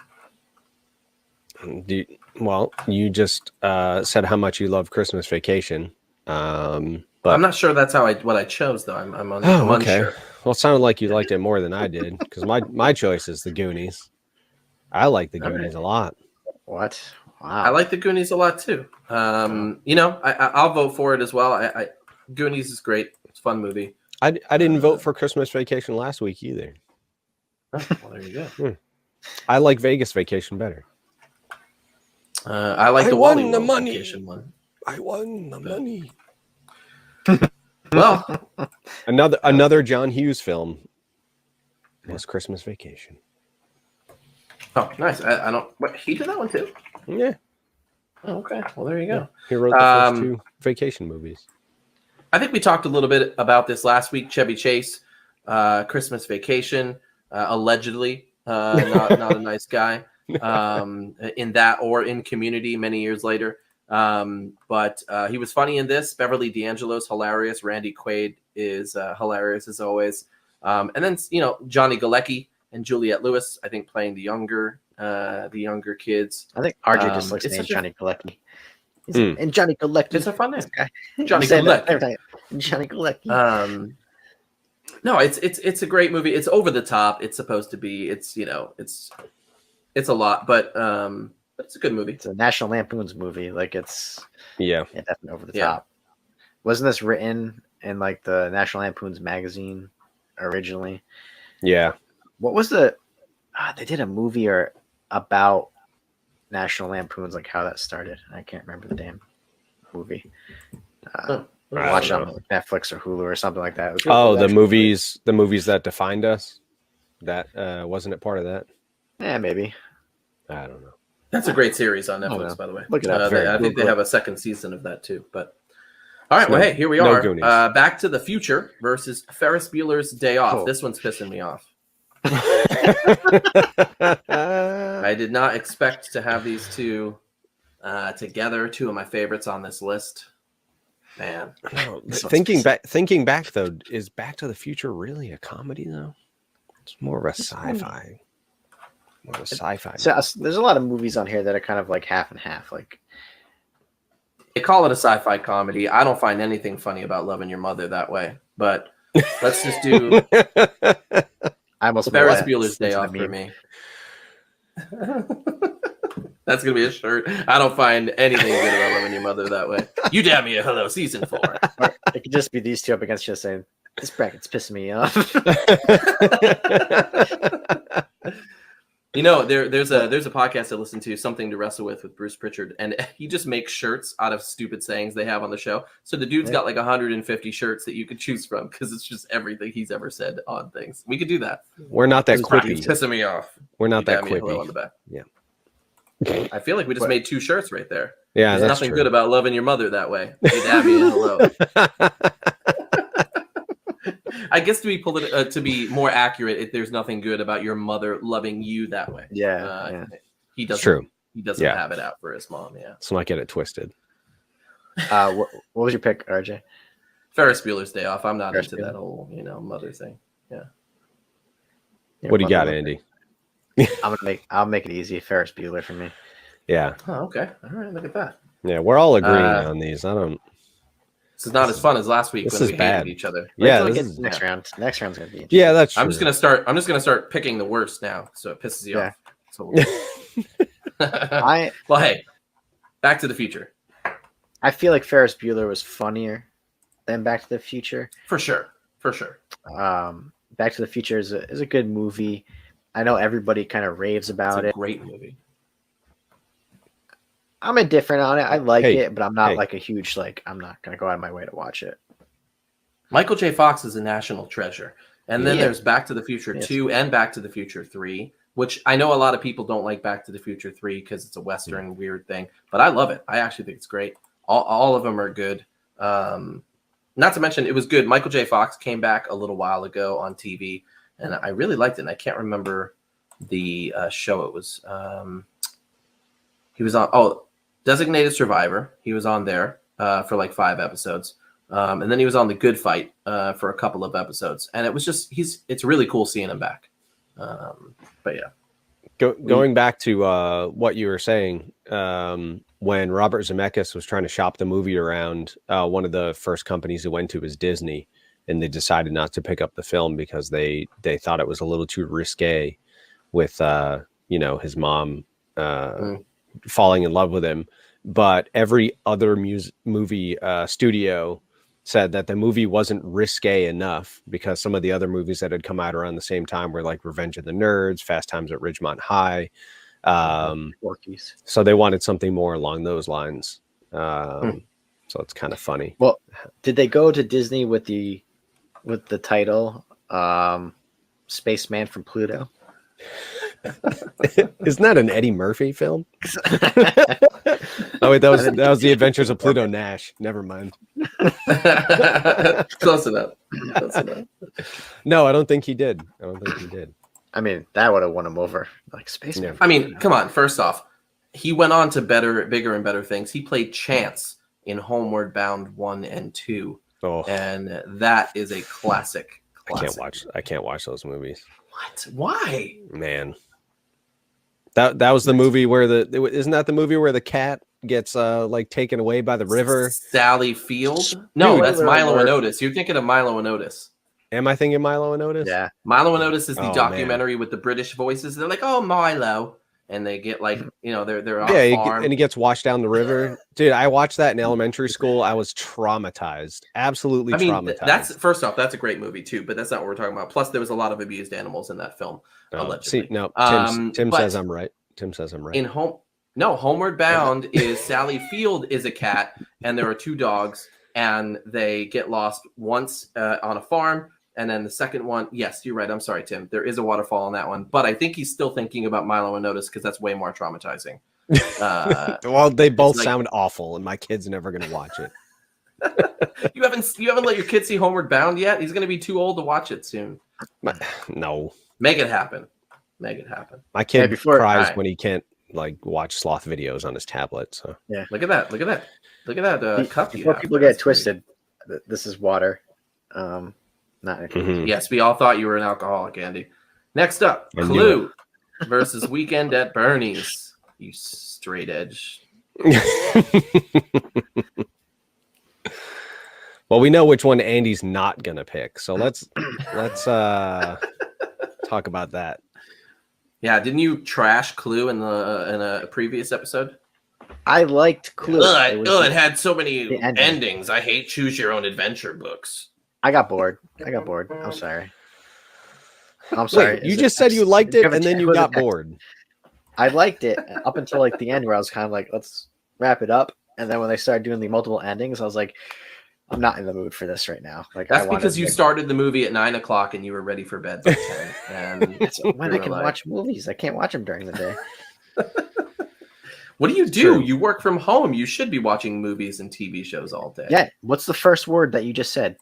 You just said how much you love Christmas Vacation. But I'm not sure that's what I chose, though. I'm okay. unsure. Well, it sounded like you liked it more than I did, because my choice is the Goonies. I like the Goonies a lot. What? Wow. I like the Goonies a lot too. I'll vote for it as well. Goonies is great. It's a fun movie. I didn't vote for Christmas Vacation last week either. Oh, well, there you go. I like Vegas Vacation better. I like the Wally World Vacation one. I won the money. Well, another John Hughes film was Christmas Vacation. Oh, nice. I don't. What, he did that one too? Yeah. Oh, okay. Well, there you go. He wrote the first two vacation movies. I think we talked a little bit about this last week. Chevy Chase, Christmas Vacation, allegedly not a nice guy in that or in Community many years later. But he was funny in this. Beverly D'Angelo's hilarious. Randy Quaid is hilarious as always. And then Johnny Galecki and Juliette Lewis, I think, playing the younger kids. I think RJ just looks named Johnny Galecki. And Johnny Galecki. It's a fun name. Johnny Galecki. Johnny Galecki. No, it's a great movie. It's over the top. It's supposed to be. It's a lot, but but it's a good movie. It's a National Lampoon's movie. Like it's definitely over the Yeah. top. Wasn't this written in like the National Lampoon's magazine originally? Yeah. What was the? They did a movie about National Lampoon's, like how that started. I can't remember the damn movie. Watch it on Netflix or Hulu or something like that. It was really cool, the actually. movies that defined us. That wasn't it part of that? Yeah, maybe. I don't know. That's a great series on know. Netflix, by the way. Look it up. I think they have a second season of that too. But all right, well, hey, here we are. Goonies. Back to the Future versus Ferris Bueller's Day Off. Oh. This one's pissing me off. I did not expect to have these two together. Two of my favorites on this list. Man, Thinking back though, is Back to the Future really a comedy though? It's more of a sci-fi. More of a sci-fi. So there's a lot of movies on here that are kind of like half and half. Like they call it a sci-fi comedy. I don't find anything funny about Loving Your Mother that way. But let's just do I almost Ferris Bueller's Day Off for me. That's gonna be a shirt. I don't find anything good about Loving Your Mother that way. You damn me a hello, season 4. Or it could just be these two up against you saying, "This bracket's pissing me off." You know, there's a podcast I listen to, Something to Wrestle with Bruce Pritchard, and he just makes shirts out of stupid sayings they have on the show. So the dude's got like 150 shirts that you could choose from because it's just everything he's ever said on things. We could do that. We're not that It's quippy. pissing me off. We're not that Damn me a hello on the quippy. back. Yeah. I feel like we just made 2 shirts right there. Yeah, There's that's nothing true. good about Loving Your Mother that way. You dab me a hello. I guess to be more accurate, there's nothing good about your mother loving you that way. Yeah, He doesn't. True. He doesn't Yeah. have it out for his mom. Yeah. Let's not get it twisted. What was your pick, RJ? Ferris Bueller's Day Off. I'm not Ferris into Bueller. that whole mother thing. Yeah. What do you got, Andy? I'll make it easy. Ferris Bueller for me. Yeah. Oh, okay. All right. Look at that. Yeah, we're all agreeing on these. I don't. This is not as fun as last week This when is we bad. hated each other. Yeah, Wait till this we get to next round. Next round's gonna be interesting. Yeah, that's true. I'm just gonna start picking the worst now, so it pisses you off. So well, hey, Back to the Future. I feel like Ferris Bueller was funnier than Back to the Future. For sure. Back to the Future is a good movie. I know everybody kind of raves about it. Great movie. I'm indifferent on it. I like Hey, it, but I'm not hey. like a huge I'm not gonna go out of my way to watch it. Michael J. Fox is a national treasure. And then Yeah. there's Back to the Future Yes. 2 and Back to the Future 3, which I know a lot of people don't like Back to the Future 3 because it's a Western weird thing, but I love it. I actually think it's great. All of them are good. Not to mention, it was good. Michael J. Fox came back a little while ago on TV, and I really liked it. And I can't remember the show it was. He was on, Designated Survivor. He was on there for like 5 episodes. And then he was on The Good Fight for a couple of episodes. And it was just, it's really cool seeing him back. But yeah. Going back to what you were saying, when Robert Zemeckis was trying to shop the movie around, one of the first companies he went to was Disney, and they decided not to pick up the film because they thought it was a little too risque with his mom falling in love with him. But every other movie studio said that the movie wasn't risque enough because some of the other movies that had come out around the same time were like Revenge of the Nerds, Fast Times at Ridgemont High. So they wanted something more along those lines. So it's kind of funny. Well, did they go to Disney with the title Spaceman from Pluto? Isn't that an Eddie Murphy film? Oh wait, that was The Adventures of Pluto Nash. Never mind. Close enough. No, I don't think he did. I mean, that would have won him over. Like Spaceman. I mean, come on. First off, he went on to bigger and better things. He played Chance in Homeward Bound 1 and 2. Oh. And that is a classic. I can't watch those movies. What? Why? Man. That was the movie where isn't that the movie where the cat gets like taken away by the river? Sally Field? No, that's Milo and Otis. You're thinking of Milo and Otis. Am I thinking Milo and Otis? Yeah. Milo and Otis is the Oh, documentary with the British voices. They're like, "Oh, Milo," and they get like, you know, they're on Yeah, a farm. and he gets washed down the river. Dude, I watched that in elementary school. I was traumatized. Absolutely traumatized. That's first off, that's a great movie too, but that's not what we're talking about. Plus, there was a lot of abused animals in that film. Allegedly. See, no, Tim says I'm right. Tim says I'm right. In Homeward Bound is Sally Field is a cat, and there are two dogs, and they get lost once on a farm, and then the second one, yes, you're right. I'm sorry, Tim. There is a waterfall on that one, but I think he's still thinking about Milo and Otis because that's way more traumatizing. Well, they both sound awful, and my kid's never going to watch it. You haven't let your kid see Homeward Bound yet? He's going to be too old to watch it soon. No. Make it happen. Make it happen. My kid cries when he can't like watch sloth videos on his tablet. So yeah, look at that. Look at that. Look at that cup. Before people get twisted, this is water. Not Mm-hmm. Yes, we all thought you were an alcoholic, Andy. Next up, Clue versus Weekend at Bernie's. You straight edge. Well, we know which one Andy's not gonna pick, so let's talk about that. Yeah, didn't you trash Clue in a previous episode? I liked Clue. It had so many endings. I hate choose your own adventure books. I got bored. I'm sorry. Wait, you just said you liked it and then you got bored. I liked it up until like the end where I was kind of like, let's wrap it up. And then when they started doing the multiple endings, I was like, I'm not in the mood for this right now. Like that's because you started the movie at 9 o'clock and you were ready for bed by 10. And that's when I can watch movies. I can't watch them during the day. What do you do? True. You work from home. You should be watching movies and TV shows all day. Yeah. What's the first word that you just said?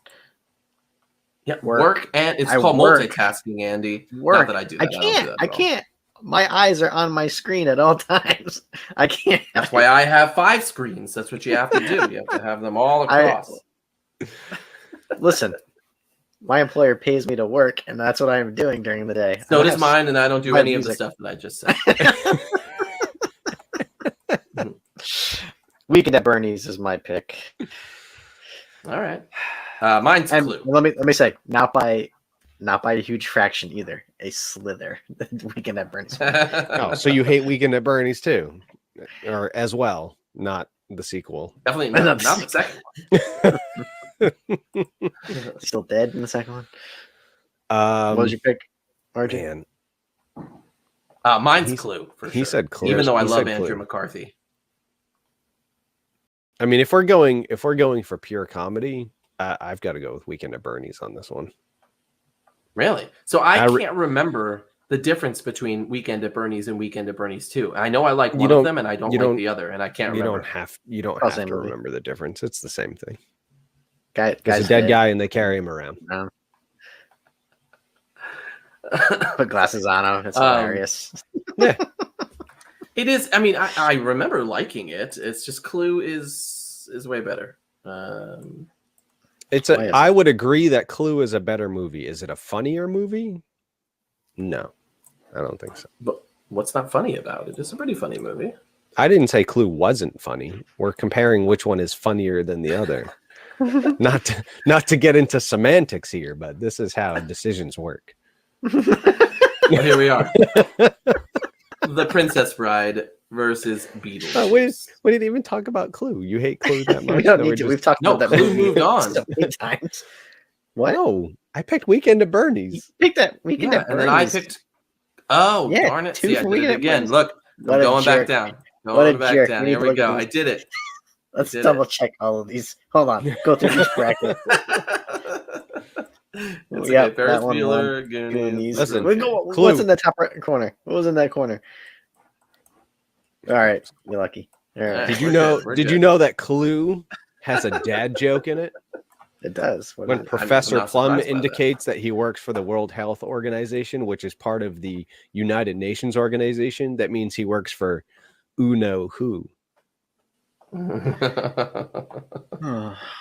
Yeah, work and it's called multitasking, Andy. Work. Not that I do that. I can't. My eyes are on my screen at all times. I can't. That's why I have 5 screens. That's what you have to do. You have to have them all across. Listen, my employer pays me to work, and that's what I'm doing during the day. So does mine, and I don't do any of the stuff that I just said. Weekend at Bernie's is my pick. All right, mine's Clue. Let me say, not by a huge fraction either. A slither. Weekend at Bernie's. Oh, so you hate Weekend at Bernie's too, or as well, not the sequel. Definitely not the second one. Still dead in the second one. What was your pick, RJ? Mine's Clue. For he sure. said Clue. Even though I love Clue. Andrew McCarthy. I mean, if we're going for pure comedy, I've got to go with Weekend at Bernie's on this one. Really? So I can't remember the difference between Weekend at Bernie's and Weekend at Bernie's 2. I know I like one of them and I don't like the other, and I can't remember. You don't have to remember the difference. It's the same thing. There's a dead guy and they carry him around. Put glasses on him. It's hilarious. Yeah. It is. I mean, I remember liking it. It's just Clue is way better. I would agree that Clue is a better movie. Is it a funnier movie? No, I don't think so. But what's not funny about it? It's a pretty funny movie. I didn't say Clue wasn't funny. We're comparing which one is funnier than the other. not to get into semantics here, but this is how decisions work. Well, here we are. The Princess Bride versus Beetlejuice. Oh, we didn't even talk about Clue. You hate Clue that much? We don't need to. We've talked about that Clue movie moved on so many times. What? No, I picked Weekend at Bernie's. You picked that Weekend at and Bernie's. then I picked. Oh, Yeah, darn it! 2 See, I for did Weekend it at again. Bernie's. Look, What I'm a going jerk. back down. What a Going back jerk. down. We Here need we to go. look I at did it. Let's double check all of these. Hold on. Go through each bracket. It's Yeah, okay. Ferris that one Bueller, won. Goonies. Listen, What's in the top right corner? What was in that corner? All right, you're lucky. All right. Did you know that Clue has a dad joke in it? It does. When Professor Plum indicates that he works for the World Health Organization, which is part of the United Nations organization, that means he works for Uno Who.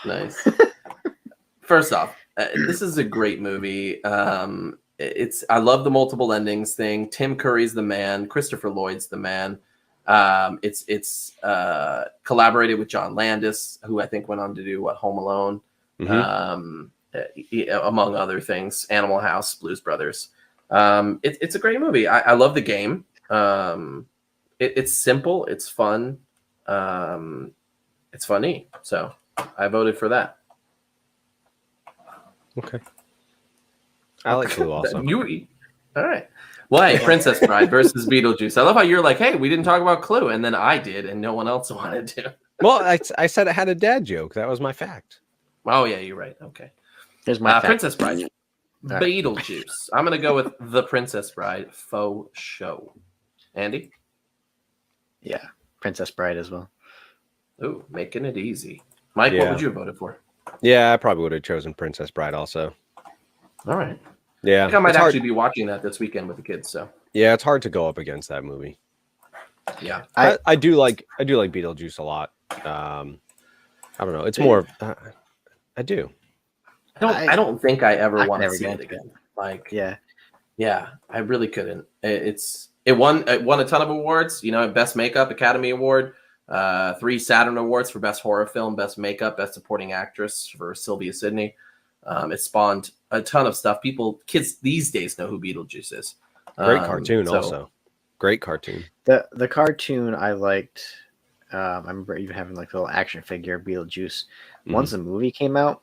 Nice. First off, this is a great movie. I love the multiple endings thing. Tim Curry's the man. Christopher Lloyd's the man. It's collaborated with John Landis, who I think went on to do Home Alone, among other things, Animal House, Blues Brothers. It's a great movie. I love the game. it's simple, it's fun, it's funny. So I voted for that. Okay. I like Clue also. All right. Well, hey, Princess Bride versus Beetlejuice. I love how you're like, hey, we didn't talk about Clue, and then I did, and no one else wanted to. Well, I said it had a dad joke. That was my fact. Oh, yeah, you're right. Okay. Here's my fact. Princess Bride. Beetlejuice. I'm going to go with The Princess Bride faux show. Andy? Yeah, Princess Bride as well. Ooh, making it easy. Mike, what would you have voted for? Yeah, I probably would have chosen Princess Bride also. All right. Yeah. I think I might actually be watching that this weekend with the kids. So yeah, it's hard to go up against that movie. Yeah, I do like Beetlejuice a lot. I don't know. It's more. I do. I don't think I ever want to see it again. Like, yeah, I really couldn't. It won a ton of awards. You know, Best Makeup Academy Award, 3 Saturn Awards for Best Horror Film, Best Makeup, Best Supporting Actress for Sylvia Sidney. It spawned a ton of stuff. Kids these days know who Beetlejuice is. Great cartoon, also. Great cartoon. The cartoon I liked. I remember even having like the little action figure Beetlejuice. Once the movie came out,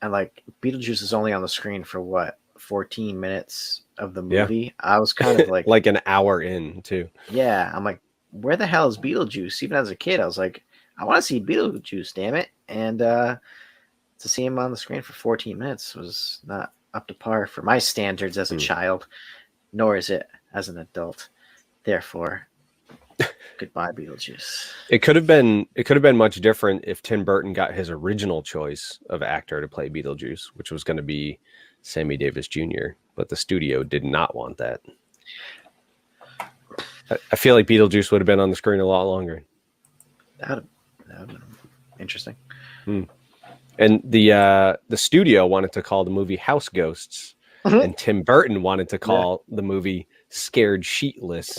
and like Beetlejuice is only on the screen for what 14 minutes of the movie. Yeah. I was kind of like like an hour in too. Yeah, I'm like, where the hell is Beetlejuice? Even as a kid, I was like, I want to see Beetlejuice, damn it! And to see him on the screen for 14 minutes was not up to par for my standards as a child, nor is it as an adult. Therefore, goodbye, Beetlejuice. It could have been much different if Tim Burton got his original choice of actor to play Beetlejuice, which was going to be Sammy Davis Jr., but the studio did not want that. I feel like Beetlejuice would have been on the screen a lot longer. That would have been interesting. And the studio wanted to call the movie House Ghosts, and Tim Burton wanted to call the movie Scared Sheetless.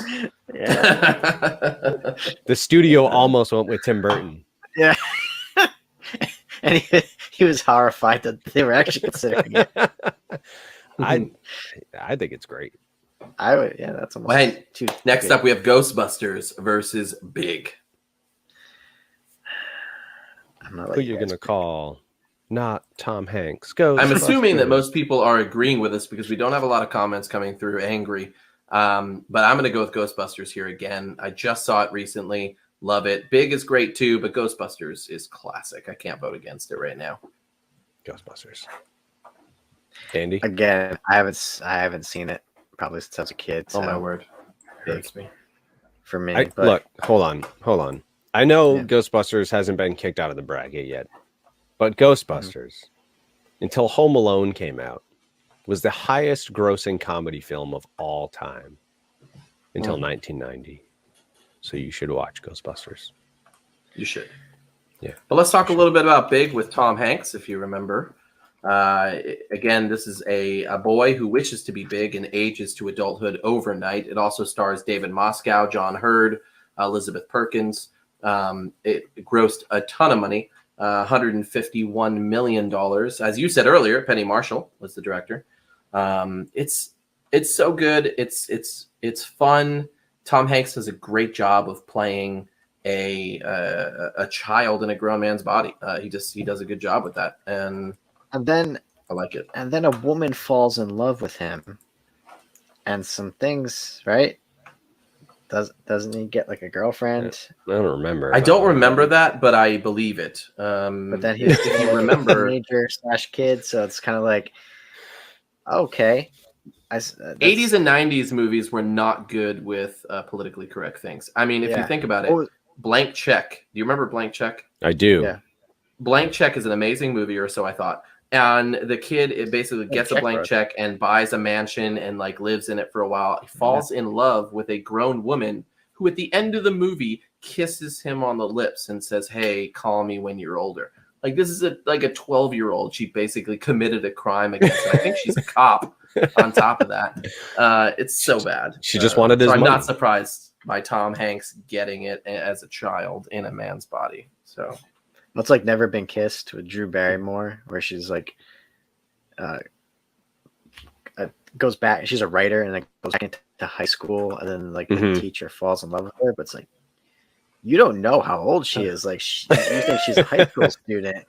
Yeah. The studio almost went with Tim Burton. Yeah. And he was horrified that they were actually considering it. I think it's great. That's almost too next good. up we have Ghostbusters versus Big. I'm not like who you're gonna call? Not Tom Hanks. I'm assuming that most people are agreeing with us because we don't have a lot of comments coming through angry. But I'm going to go with Ghostbusters here again. I just saw it recently. Love it. Big is great too, but Ghostbusters is classic. I can't vote against it right now. Ghostbusters. Andy? Again, I haven't seen it probably since I was a kid. So oh my word. Hurts me. For me. Look, hold on. I know Ghostbusters hasn't been kicked out of the bracket yet. But Ghostbusters, until Home Alone came out, was the highest grossing comedy film of all time until 1990. So you should watch Ghostbusters. You should. Yeah. But let's talk a little bit about Big with Tom Hanks, if you remember. Again, this is a boy who wishes to be big and ages to adulthood overnight. It also stars David Moscow, John Hurd, Elizabeth Perkins. It grossed a ton of money. $151 million. As you said earlier, Penny Marshall was the director. It's so good. It's fun. Tom Hanks does a great job of playing a child in a grown man's body. He does a good job with that. And then I like it. And then a woman falls in love with him, and some things, right? Doesn't he get like a girlfriend? I don't remember. I don't remember that, but I believe it. But then he's if you remember, teenager / kid, so it's kind of like, okay. 80s and 90s movies were not good with politically correct things. I mean, if you think about it, Blank Check. Do you remember Blank Check? I do. Yeah. Blank Check is an amazing movie, or so I thought. And the kid, it basically gets a blank check and buys a mansion and like lives in it for a while. He falls in love with a grown woman who at the end of the movie kisses him on the lips and says, "Hey, call me when you're older." Like this is like a 12-year-old. She basically committed a crime against him. I think she's a cop on top of that. It's so bad. She just wanted his I'm money. not surprised by Tom Hanks getting it as a child in a man's body. So it's like Never Been Kissed with Drew Barrymore, where she's like, goes back. She's a writer and then goes back in to high school, and then like the teacher falls in love with her, but it's like you don't know how old she is. Like you think she's a high school student.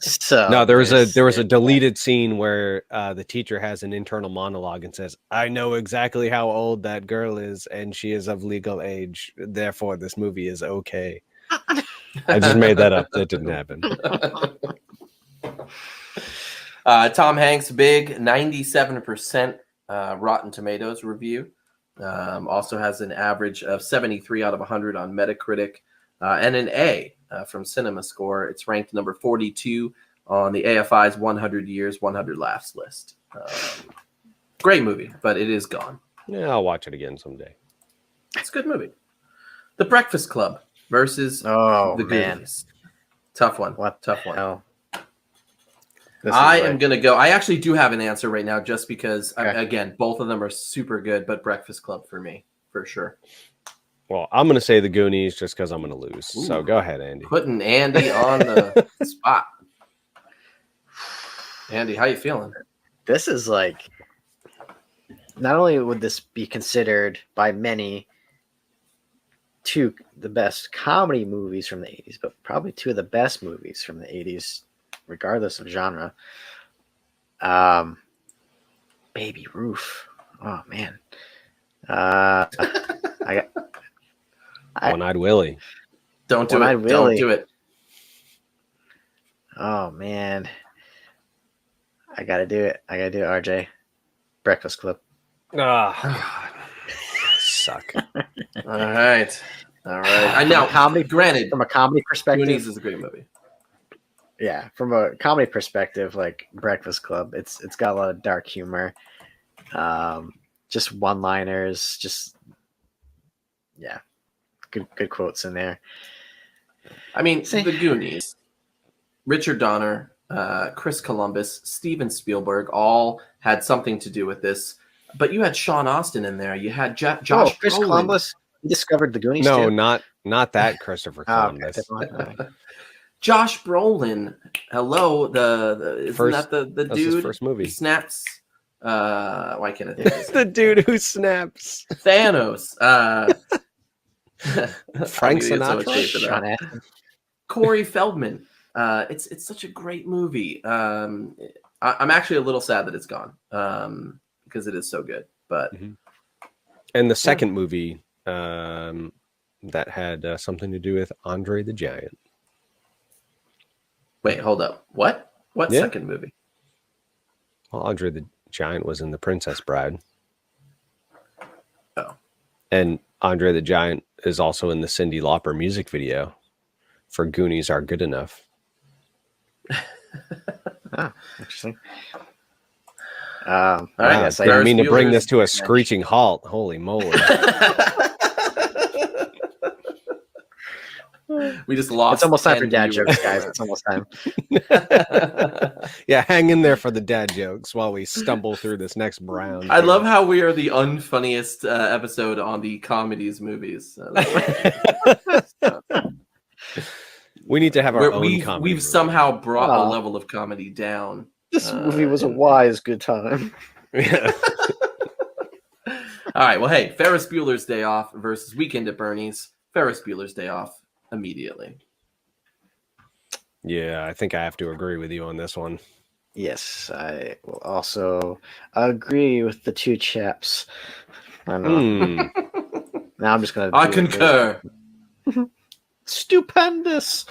So no, there was a deleted scene where the teacher has an internal monologue and says, "I know exactly how old that girl is, and she is of legal age. Therefore, this movie is okay." I just made that up. That didn't happen. Tom Hanks, big 97% Rotten Tomatoes review. Also has an average of 73 out of 100 on Metacritic, and an A from CinemaScore. It's ranked number 42 on the AFI's 100 Years, 100 Laughs list. Great movie, but it is gone. Yeah, I'll watch it again someday. It's a good movie. The Breakfast Club versus the Goonies. Tough one. Tough one. Hell? I am going to go. I actually do have an answer right now just because, again, both of them are super good, but Breakfast Club for me, for sure. Well, I'm going to say the Goonies just because I'm going to lose. Ooh. So go ahead, Andy. Putting Andy on the spot. Andy, how you feeling? This is like, not only would this be considered by many two the best comedy movies from the 80s, but probably two of the best movies from the 80s, regardless of genre. Baby Ruth. Oh man. One-Eyed Willie. Don't do it. Don't do it. Oh man. I gotta do it. RJ. Breakfast Club. Suck. All right. I know. Granted, from a comedy perspective, Goonies is a great movie. Yeah, from a comedy perspective, like Breakfast Club, it's got a lot of dark humor, just one-liners, just good quotes in there. I mean, the Goonies, Richard Donner, Chris Columbus, Steven Spielberg, all had something to do with this. But you had Sean Astin in there. You had Josh. Chris Brolin. Columbus. He discovered the Goonies. No, too. not that Christopher Columbus. Josh Brolin. Hello, isn't that the that's dude? his first movie. Who snaps. Why can't I think of his the dude who snaps. Thanos. Frank Sinatra. Corey Feldman. It's such a great movie. I'm actually a little sad that it's gone. Because it is so good, but and the second movie that had something to do with Andre the Giant. Wait, hold up. What second movie? Well, Andre the Giant was in The Princess Bride. Oh, and Andre the Giant is also in the Cyndi Lauper music video for Goonies Are Good Enough. Interesting. All right, yes, I didn't mean to bring this to a screeching halt. Holy moly. We just lost. It's almost time for dad jokes, guys. It's almost time. Yeah, hang in there for the dad jokes while we stumble through this next round. I love how we are the unfunniest episode on the comedies movies. We need to have our own comedy. We've somehow brought the level of comedy down. This movie was a wise good time. Yeah. All right. Well, hey, Ferris Bueller's Day Off versus Weekend at Bernie's. Ferris Bueller's Day Off immediately. Yeah, I think I have to agree with you on this one. Yes, I will also agree with the two chaps. I know. Now I'm just gonna. I concur. Stupendous.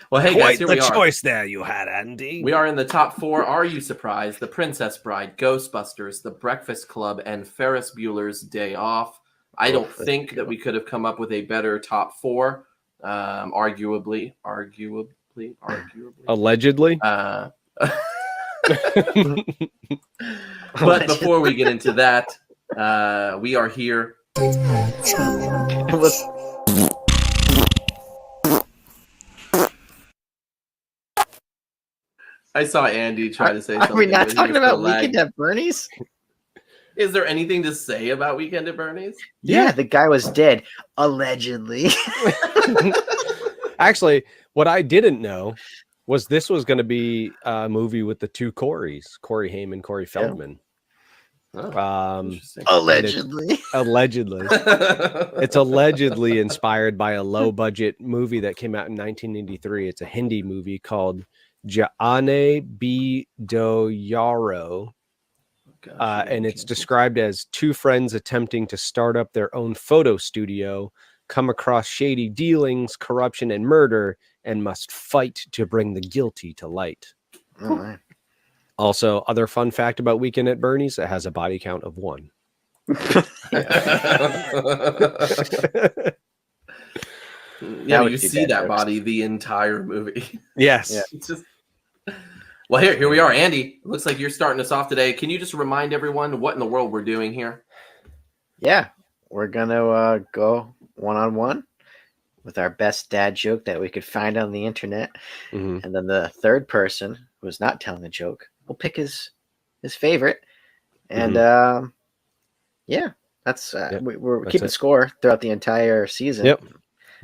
Well, hey guys, here we are. Choice there you had, Andy. We are in the top 4. Are you surprised? The Princess Bride, Ghostbusters, The Breakfast Club, and Ferris Bueller's Day Off. I don't think that we could have come up with a better top 4. Arguably. Allegedly. But before we get into that, we are here. I saw Andy try to say something. Are we not talking about Weekend at Bernie's? Is there anything to say about Weekend at Bernie's? Yeah, the guy was dead, allegedly. Actually, what I didn't know this was going to be a movie with the two Corys, Corey Haim and Corey Feldman. Allegedly. Allegedly. It's allegedly inspired by a low budget movie that came out in 1983. It's a Hindi movie called Jaane Bhi Do Yaro. And it's described as two friends attempting to start up their own photo studio, come across shady dealings, corruption, and murder, and must fight to bring the guilty to light. All right. Also, other fun fact about Weekend at Bernie's, it has a body count of 1. Yeah, you see that body the entire movie. Yes. Yeah. It's just... Well, here we are, Andy. Looks like you're starting us off today. Can you just remind everyone what in the world we're doing here? Yeah, we're gonna go one-on-one with our best dad joke that we could find on the internet, and then the third person who's not telling the joke will pick his favorite, and yeah, that's we're keeping score throughout the entire season.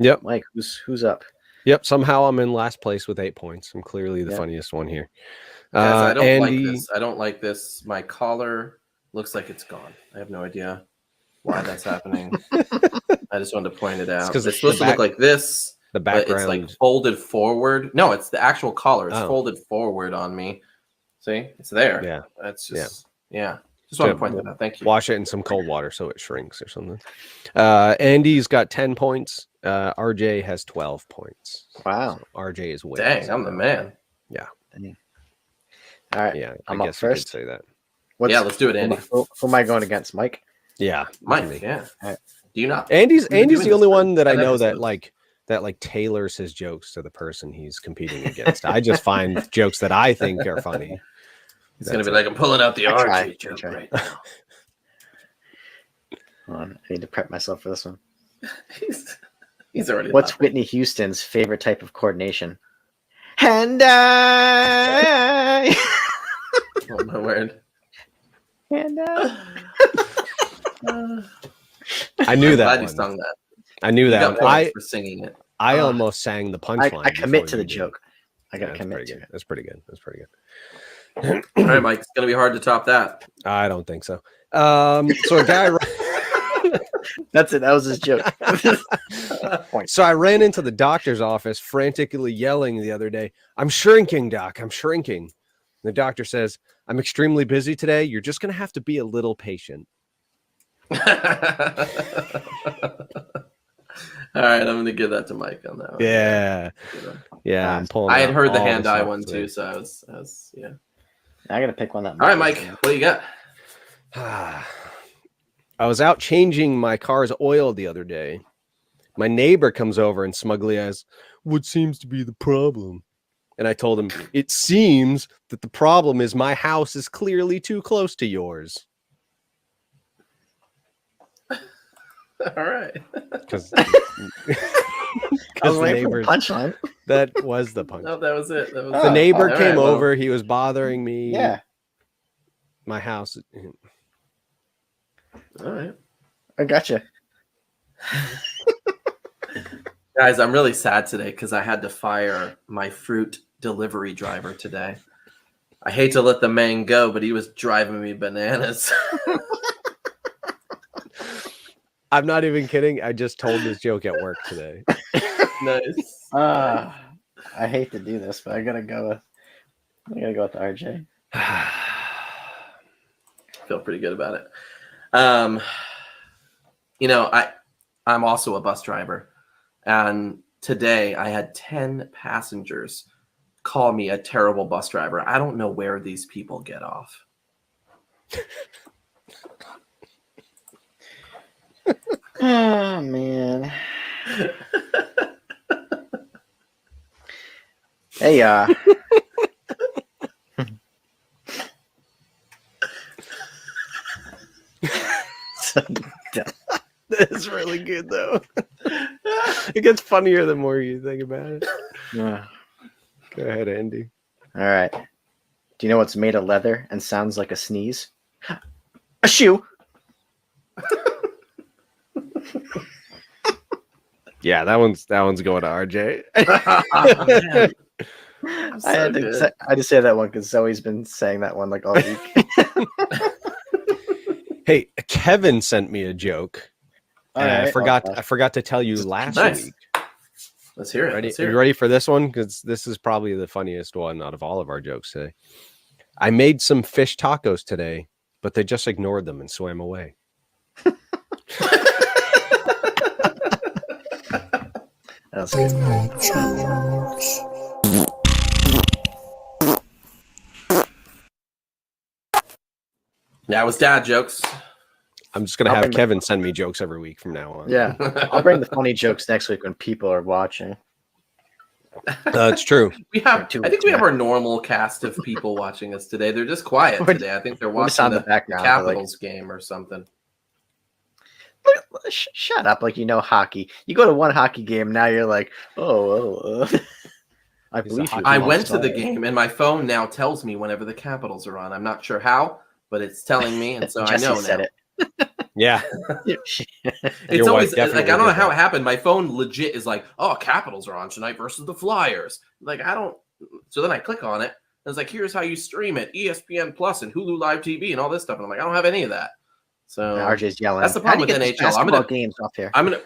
Yep. Mike, who's up? Yep. Somehow I'm in last place with 8 points. I'm clearly the funniest one here. Guys, I don't Andy... like this. I don't like this. My collar looks like it's gone. I have no idea why that's happening. I just wanted to point it out. It's supposed to look like this. The background. But it's like folded forward. No, it's the actual collar. It's folded forward on me. See? It's there. Yeah. That's just, yeah. Just want to point that out. Thank you. Wash it in some cold water so it shrinks or something. Andy's got 10 points. RJ has 12 points. Wow. So RJ is winning. Dang, I'm the man. Yeah. All right. Yeah, I'm I up guess you could first. say that. Yeah, let's do it, Andy. Who am I going against, Mike? Yeah. Mike, yeah. Right. Do you not? Andy's the only one that I know that tailors his jokes to the person he's competing against. I just find jokes that I think are funny. It's going to be like, I'm pulling out the RJ joke try. right now. Hold on. I need to prep myself for this one. He's already What's laughing. Whitney Houston's favorite type of coordination? And I. Oh, my word. And I knew that. Glad you sung that. I knew You that. got points for singing it. I almost sang the punchline. I commit to the joke. I got to commit to it. That's pretty good. That's pretty good. All right, Mike. It's going to be hard to top that. I don't think so. So a guy. That's it. That was his joke. So I ran into the doctor's office frantically yelling the other day, "I'm shrinking, doc. I'm shrinking." The doctor says, "I'm extremely busy today. You're just going to have to be a little patient." All right, I'm going to give that to Mike on that one. Yeah. Yeah. I'm pulling I had heard the all hand this eye up one today. too, so I was yeah. I got to pick one that. All right, Mike. What do you got? I was out changing my car's oil the other day. My neighbor comes over and smugly asks, "What seems to be the problem?" And I told him, "It seems that the problem is my house is clearly too close to yours." All right. Because I was waiting for the punchline. That was the punchline. No, that was it. That was The neighbor all came right, well. over. He was bothering me. Yeah. My house. All right. I gotcha. Guys, I'm really sad today because I had to fire my fruit delivery driver today. I hate to let the man go, but he was driving me bananas. I'm not even kidding. I just told this joke at work today. Nice. I hate to do this, but I gotta go with RJ. Feel pretty good about it. I'm also a bus driver, and today I had 10 passengers call me a terrible bus driver. I don't know where these people get off. Oh man. Hey, That's really good though. It gets funnier the more you think about it. Yeah. Go ahead, Andy. All right. Do you know what's made of leather and sounds like a sneeze? A shoe. Yeah, that one's going to RJ. I just say that one because Zoe's been saying that one like all week. Hey, Kevin sent me a joke. Right. I forgot to tell you last week. Let's hear it. Ready? Let's hear Are you it. ready for this one? Because this is probably the funniest one out of all of our jokes today. I made some fish tacos today, but they just ignored them and swam away. That's good. That was dad jokes. I'm just gonna have Kevin send me jokes every week from now on. Yeah, I'll bring the funny jokes next week when people are watching. It's true. I think we have our normal cast of people watching us today. They're just quiet today. I think they're watching the Capitals game or something. Shut up! Like hockey. You go to one hockey game, now you're like, I believe you. I went to the game, and my phone now tells me whenever the Capitals are on. I'm not sure how, but it's telling me, and so I know now. It. Yeah, it's always like I don't know how it happened. My phone legit is like, "Oh, Capitals are on tonight versus the Flyers." Like I don't. So then I click on it, and it's like, "Here's how you stream it: ESPN Plus and Hulu Live TV and all this stuff." And I'm like, I don't have any of that. So RJ's yelling. That's the problem with NHL. I'm gonna games off here. I'm gonna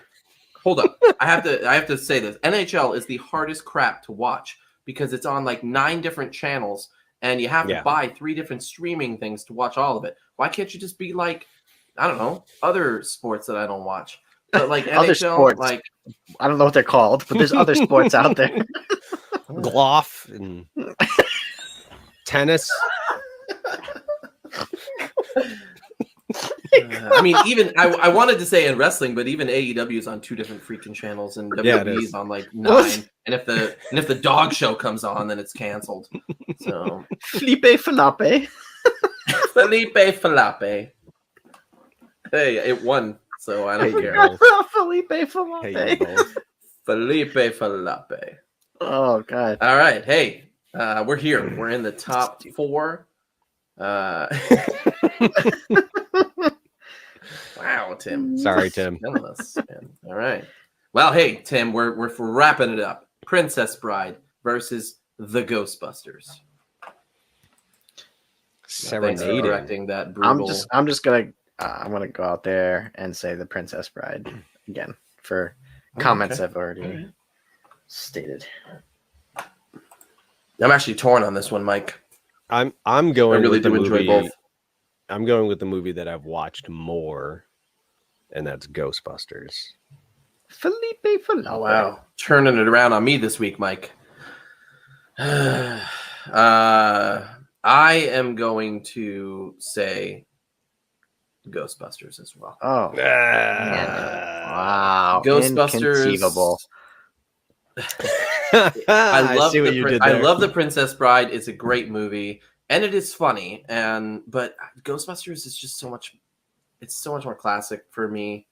hold up. I have to say this. NHL is the hardest crap to watch because it's on like 9 different channels, and you have to buy 3 different streaming things to watch all of it. Why can't you just be like, I don't know, other sports that I don't watch? But like other NHL, sports, like I don't know what they're called, but there's other sports out there. Golf and tennis. I mean, even I wanted to say in wrestling, but even AEW is on 2 different freaking channels, and WWE is on like 9. And if the dog show comes on, then it's canceled. So Felipe Felipe. Hey, it won, so I don't care. Felipe Felipe. Felipe Felipe. Oh God! All right, hey, we're here. We're in the top 4. Wow, Tim. Sorry, Tim. All right. Well, hey, Tim, we're wrapping it up. Princess Bride versus the Ghostbusters. Thanks for correcting that brutal. I'm just gonna go out there and say the Princess Bride again for comments I've already stated. I'm actually torn on this one, Mike. I'm going. I really with the do enjoy movie. both. I'm going with the movie that I've watched more, and that's Ghostbusters. Felipe. Oh wow, turning it around on me this week, Mike. I am going to say Ghostbusters as well. Oh, wow! Ghostbusters. Inconceivable. I love the Princess Bride. It's a great movie, and it is funny. But Ghostbusters is just so much. It's so much more classic for me.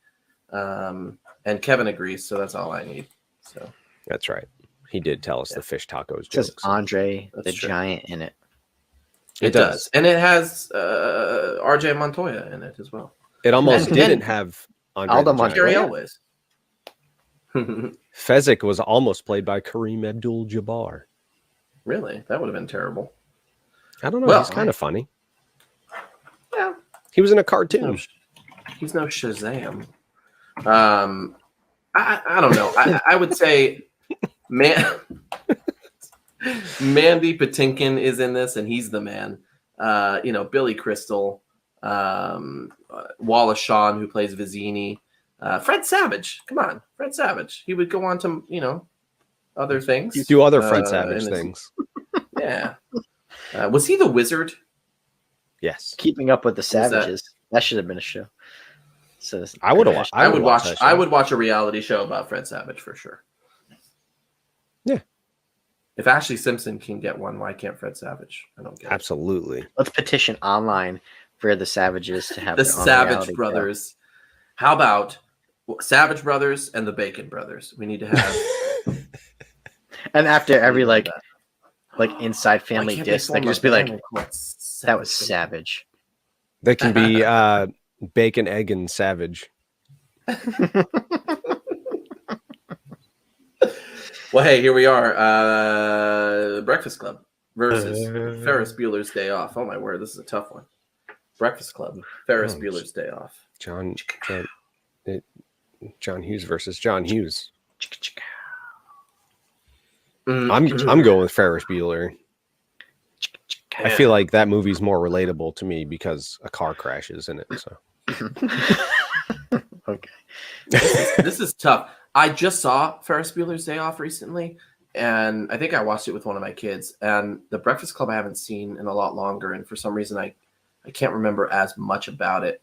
And Kevin agrees, so that's all I need. So that's right. He did tell us the fish tacos. It says Andre the true. Giant in it. It does, and it has RJ Montoya in it as well. It almost didn't have Aldo Montoya. Always. Fezzik was almost played by Kareem Abdul-Jabbar. Really? That would have been terrible. I don't know. Well, he's kind of funny. Yeah. He was in a cartoon. He's no Shazam. I don't know. I would say Mandy Patinkin is in this, and he's the man. Billy Crystal, Wallace Shawn, who plays Vizzini. Fred Savage, come on, Fred Savage. He would go on to other things. Do other Fred Savage things. Yeah. Was he the wizard? Yes. Keeping Up with the Savages. That should have been a show. So I would have watched. I would watch a reality show about Fred Savage for sure. Yeah. If Ashley Simpson can get one, why can't Fred Savage? I don't get it. Absolutely. Let's petition online for the Savages to have the their own Savage reality Brothers. Show. How about Savage Brothers and the Bacon Brothers? We need to have. And after every like inside family disc, they can just be like, "That was savage." They can be Bacon, Egg, and Savage. Well, hey, here we are. Breakfast Club versus Ferris Bueller's Day Off. Oh my word, this is a tough one. Breakfast Club, Ferris Bueller's Day Off. John Hughes versus John Hughes. I'm going with Ferris Bueller. I feel like that movie's more relatable to me because a car crashes in it. So Okay. This is tough. I just saw Ferris Bueller's Day Off recently, and I think I watched it with one of my kids. And The Breakfast Club I haven't seen in a lot longer, and for some reason I can't remember as much about it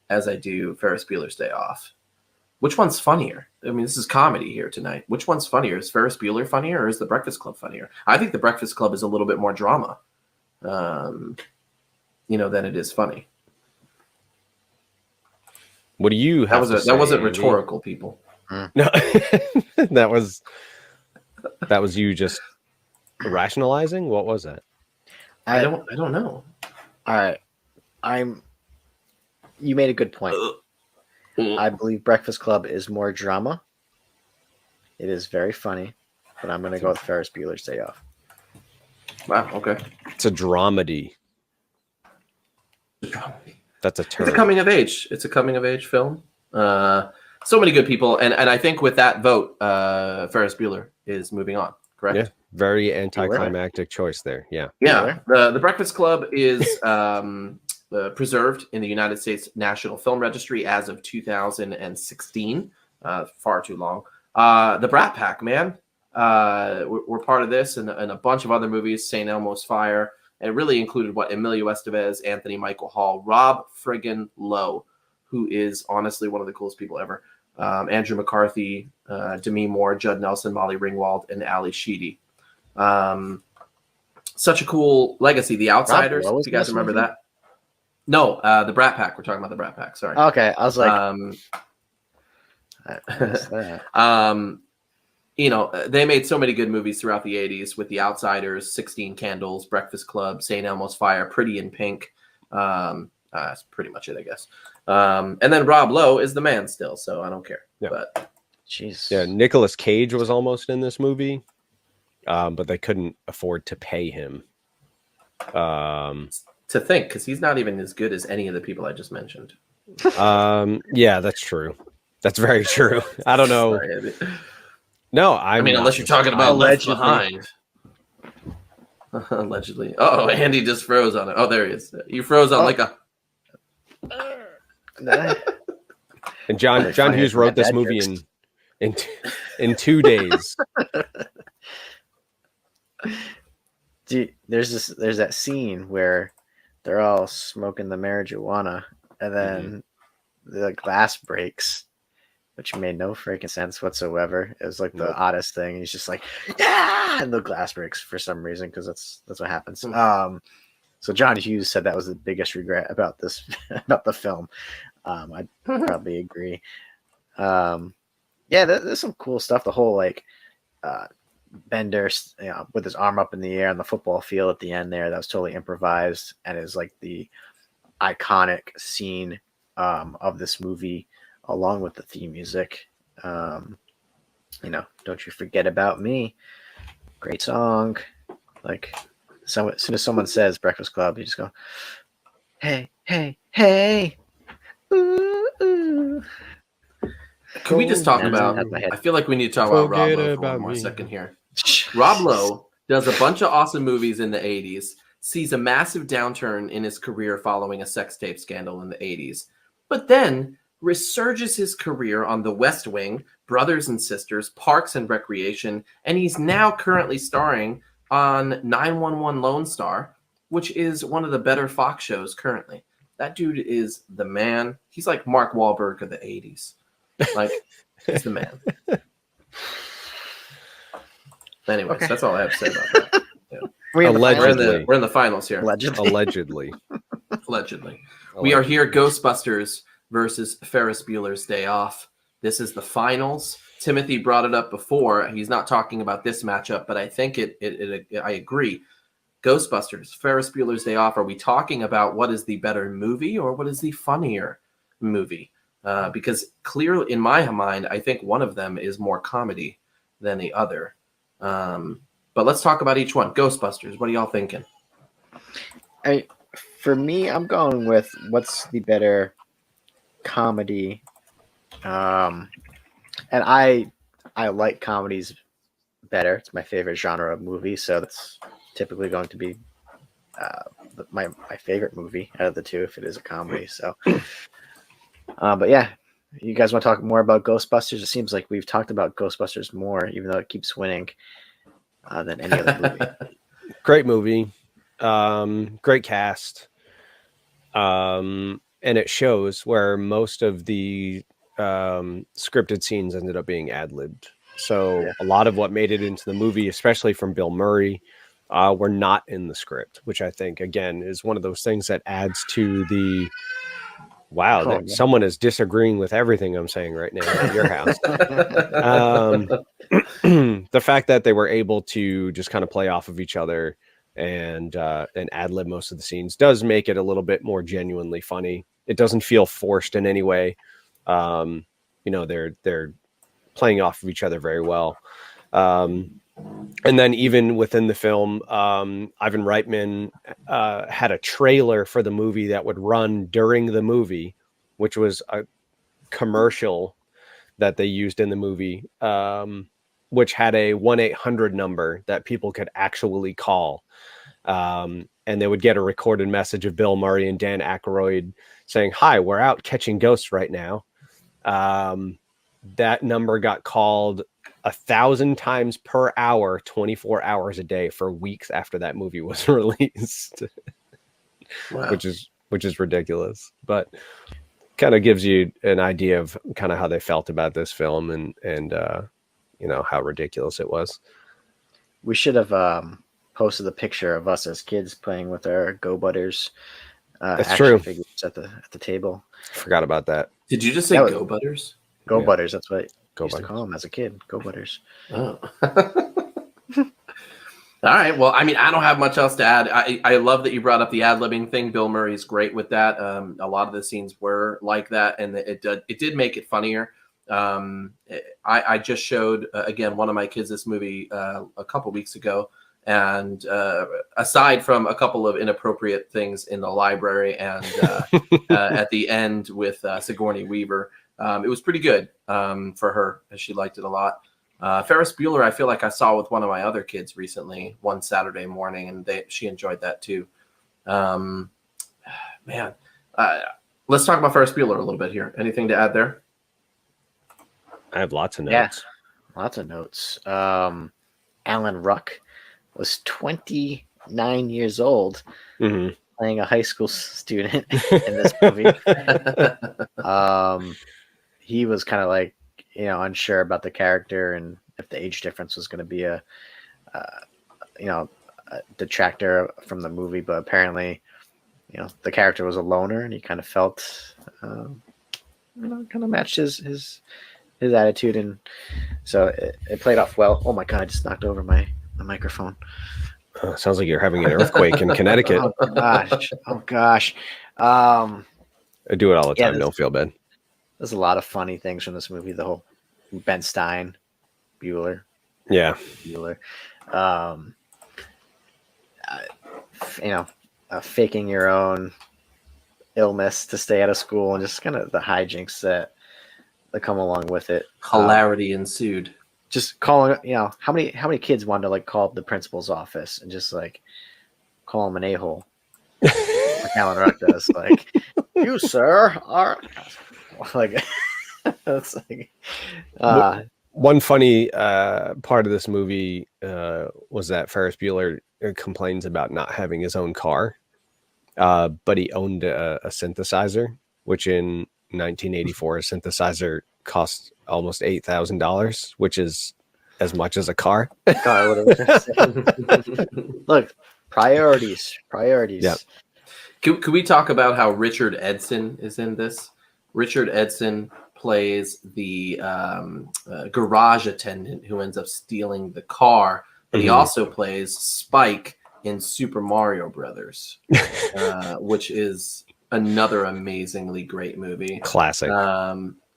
as I do Ferris Bueller's Day Off. Which one's funnier? I mean, this is comedy here tonight. Which one's funnier? Is Ferris Bueller funnier, or is The Breakfast Club funnier? I think The Breakfast Club is a little bit more drama, than it is funny. What do you have to say? That wasn't rhetorical, people. No, that was you just rationalizing. What was that? I don't know. All right, you made a good point. I believe Breakfast Club is more drama. It is very funny, but I'm going to go with Ferris Bueller's Day Off. Wow. Okay. It's a dramedy. That's a term. It's a coming of age. It's a coming of age film. So many good people, and I think with that vote, Ferris Bueller is moving on. Correct? Yeah. Very anticlimactic choice there. Yeah. Yeah. The Breakfast Club is preserved in the United States National Film Registry as of 2016. Far too long. The Brat Pack, man. We're part of this and a bunch of other movies, St. Elmo's Fire. And it really included Emilio Estevez, Anthony Michael Hall, Rob friggin' Lowe, who is honestly one of the coolest people ever. Andrew McCarthy, Demi Moore, Judd Nelson, Molly Ringwald, and Ali Sheedy. Such a cool legacy. The Outsiders, if you guys remember that. No, the Brat Pack. We're talking about the Brat Pack. Sorry. Okay, I was like, I missed that. They made so many good movies throughout the 80s with The Outsiders, 16 Candles, Breakfast Club, St. Elmo's Fire, Pretty in Pink. That's pretty much it, I guess. And then Rob Lowe is the man still, so I don't care. Yeah. But jeez. Yeah, Nicolas Cage was almost in this movie, but they couldn't afford to pay him. To think, because he's not even as good as any of the people I just mentioned. Yeah, that's true. That's very true. I don't know. Sorry, No, I mean, unless you're talking about Left Behind. Allegedly. Oh, Andy just froze on it. Oh, there he is. You froze on like a. And John Hughes wrote this movie in 2 days. There's that scene where they're all smoking the marijuana, and then the glass breaks, which made no freaking sense whatsoever. It was like the oddest thing. He's just like, yeah, and the glass breaks for some reason because that's what happens. So John Hughes said that was the biggest regret about this about the film. I'd probably agree. Yeah, there's some cool stuff. The whole Bender, with his arm up in the air on the football field at the end there, that was totally improvised and is like the iconic scene of this movie, along with the theme music. Don't You Forget About Me, great song. Like, so as soon as someone says Breakfast Club, you just go, hey, hey, hey. Ooh, ooh. Can we just talk about, I feel like we need to talk about Rob Lowe for one more second here. Rob Lowe does a bunch of awesome movies in the 80s, sees a massive downturn in his career following a sex tape scandal in the 80s, but then resurges his career on The West Wing, Brothers and Sisters, Parks and Recreation, and he's now currently starring on 911 Lone Star, which is one of the better Fox shows currently. That dude is the man. He's like Mark Wahlberg of the 80s. Like, he's the man. Anyways, that's all I have to say about that. Yeah. Allegedly. We're in the finals here. Allegedly. We are here, Ghostbusters versus Ferris Bueller's Day Off. This is the finals. Timothy brought it up before. He's not talking about this matchup, but I think I agree. Ghostbusters, Ferris Bueller's Day Off. Are we talking about what is the better movie or what is the funnier movie? Because clearly, in my mind, I think one of them is more comedy than the other. But let's talk about each one. Ghostbusters, what are y'all thinking? For me, I'm going with what's the better comedy. And I like comedies better. It's my favorite genre of movie, so that's typically going to be my favorite movie out of the two if it is a comedy. So, but yeah, you guys want to talk more about Ghostbusters? It seems like we've talked about Ghostbusters more, even though it keeps winning than any other movie. Great movie, great cast, and it shows where most of the scripted scenes ended up being ad-libbed. So a lot of what made it into the movie, especially from Bill Murray, were not in the script, which I think, again, is one of those things that adds to the someone is disagreeing with everything I'm saying right now at your house. The fact that they were able to just kind of play off of each other and ad-lib most of the scenes does make it a little bit more genuinely funny. It doesn't feel forced in any way. They're playing off of each other very well. And then even within the film, Ivan Reitman had a trailer for the movie that would run during the movie, which was a commercial that they used in the movie, which had a 1-800 number that people could actually call. And they would get a recorded message of Bill Murray and Dan Aykroyd saying, "Hi, we're out catching ghosts right now." That number got called 1,000 times per hour, 24 hours a day for weeks after that movie was released. Wow. which is ridiculous, but kind of gives you an idea of kind of how they felt about this film and how ridiculous it was. We should have posted the picture of us as kids playing with our Go-Butters. That's true. Figures at the table. Forgot about that. Did you just say Go-Butters? Go-Butters. That's what I used to Go-Butters. call them as a kid. Go-Butters. Oh. All right. Well, I mean, I don't have much else to add. I love that you brought up the ad-libbing thing. Bill Murray's great with that. A lot of the scenes were like that, and it did make it funnier. I just showed, again, one of my kids this movie a couple weeks ago, and aside from a couple of inappropriate things in the library and at the end with Sigourney Weaver, it was pretty good for her, as she liked it a lot. Ferris Bueller, I feel like I saw with one of my other kids recently, one Saturday morning, and she enjoyed that too. Let's talk about Ferris Bueller a little bit here. Anything to add there? I have lots of notes. Yeah, lots of notes. Alan Ruck was 29 years old, playing a high school student in this movie. He was kind of like, unsure about the character and if the age difference was going to be a detractor from the movie. But apparently, the character was a loner, and he kind of felt, kind of matched his attitude, and so it played off well. Oh my God! I just knocked over my microphone. Sounds like you're having an earthquake in Connecticut. Oh gosh. I do it all the time. Don't feel bad. There's a lot of funny things from this movie. The whole Ben Stein, Bueller. Yeah. Bueller. Faking your own illness to stay out of school, and just kind of the hijinks that come along with it. Hilarity ensued. Just calling, how many kids wanted to like call up the principal's office and just like call him an a-hole? Like Alan Ruck does. Like, you, sir, are like, it's like, one funny part of this movie was that Ferris Bueller complains about not having his own car, but he owned a synthesizer, which in 1984, a synthesizer cost almost $8,000, which is as much as a car. Look, priorities. Yeah. Could we talk about how Richard Edson is in this? Richard Edson plays the garage attendant who ends up stealing the car, but he also plays Spike in Super Mario Brothers, which is another amazingly great movie. Classic.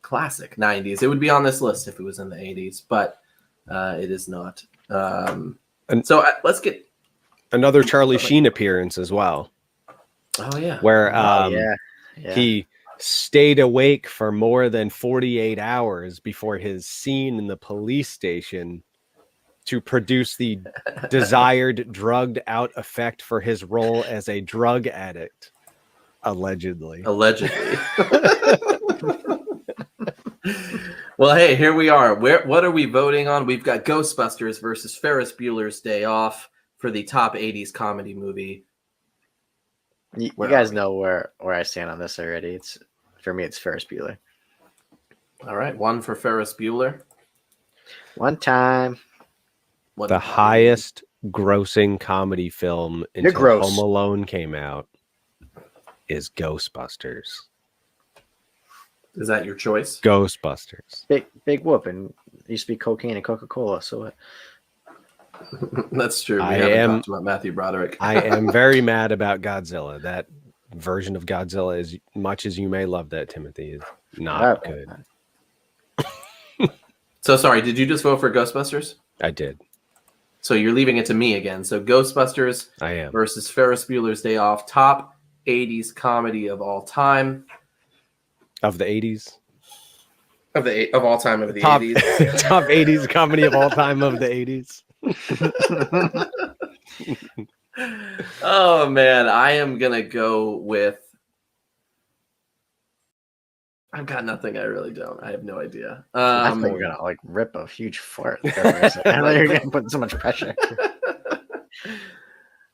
Classic 90s. It would be on this list if it was in the 80s, but it is not. Let's get another Charlie Sheen appearance as well. Oh yeah, where Yeah. he stayed awake for more than 48 hours before his scene in the police station to produce the desired drugged out effect for his role as a drug addict. Allegedly. Well, hey, here we are. What are we voting on? We've got Ghostbusters versus Ferris Bueller's Day Off for the top 80s comedy movie. You guys know where I stand on this already. For me, it's Ferris Bueller. All right, one for Ferris Bueller. One time. The highest grossing comedy film until Home Alone came out is Ghostbusters. Is that your choice? Ghostbusters. Big whoop, and it used to be cocaine and Coca-Cola, so what? That's true. We haven't talked about Matthew Broderick. I am very mad about Godzilla. That version of Godzilla, as much as you may love that, Timothy, is not good. So sorry, did you just vote for Ghostbusters? I did. So you're leaving it to me again. So Ghostbusters versus Ferris Bueller's Day Off, top 80s comedy of all time. Of the 80s? Of all time of the 80s. Top 80s comedy of all time of the 80s. Oh man, I am gonna go with. I've got nothing. I really don't. I have no idea. I thought we're gonna rip a huge fart. I thought you're gonna put so much pressure.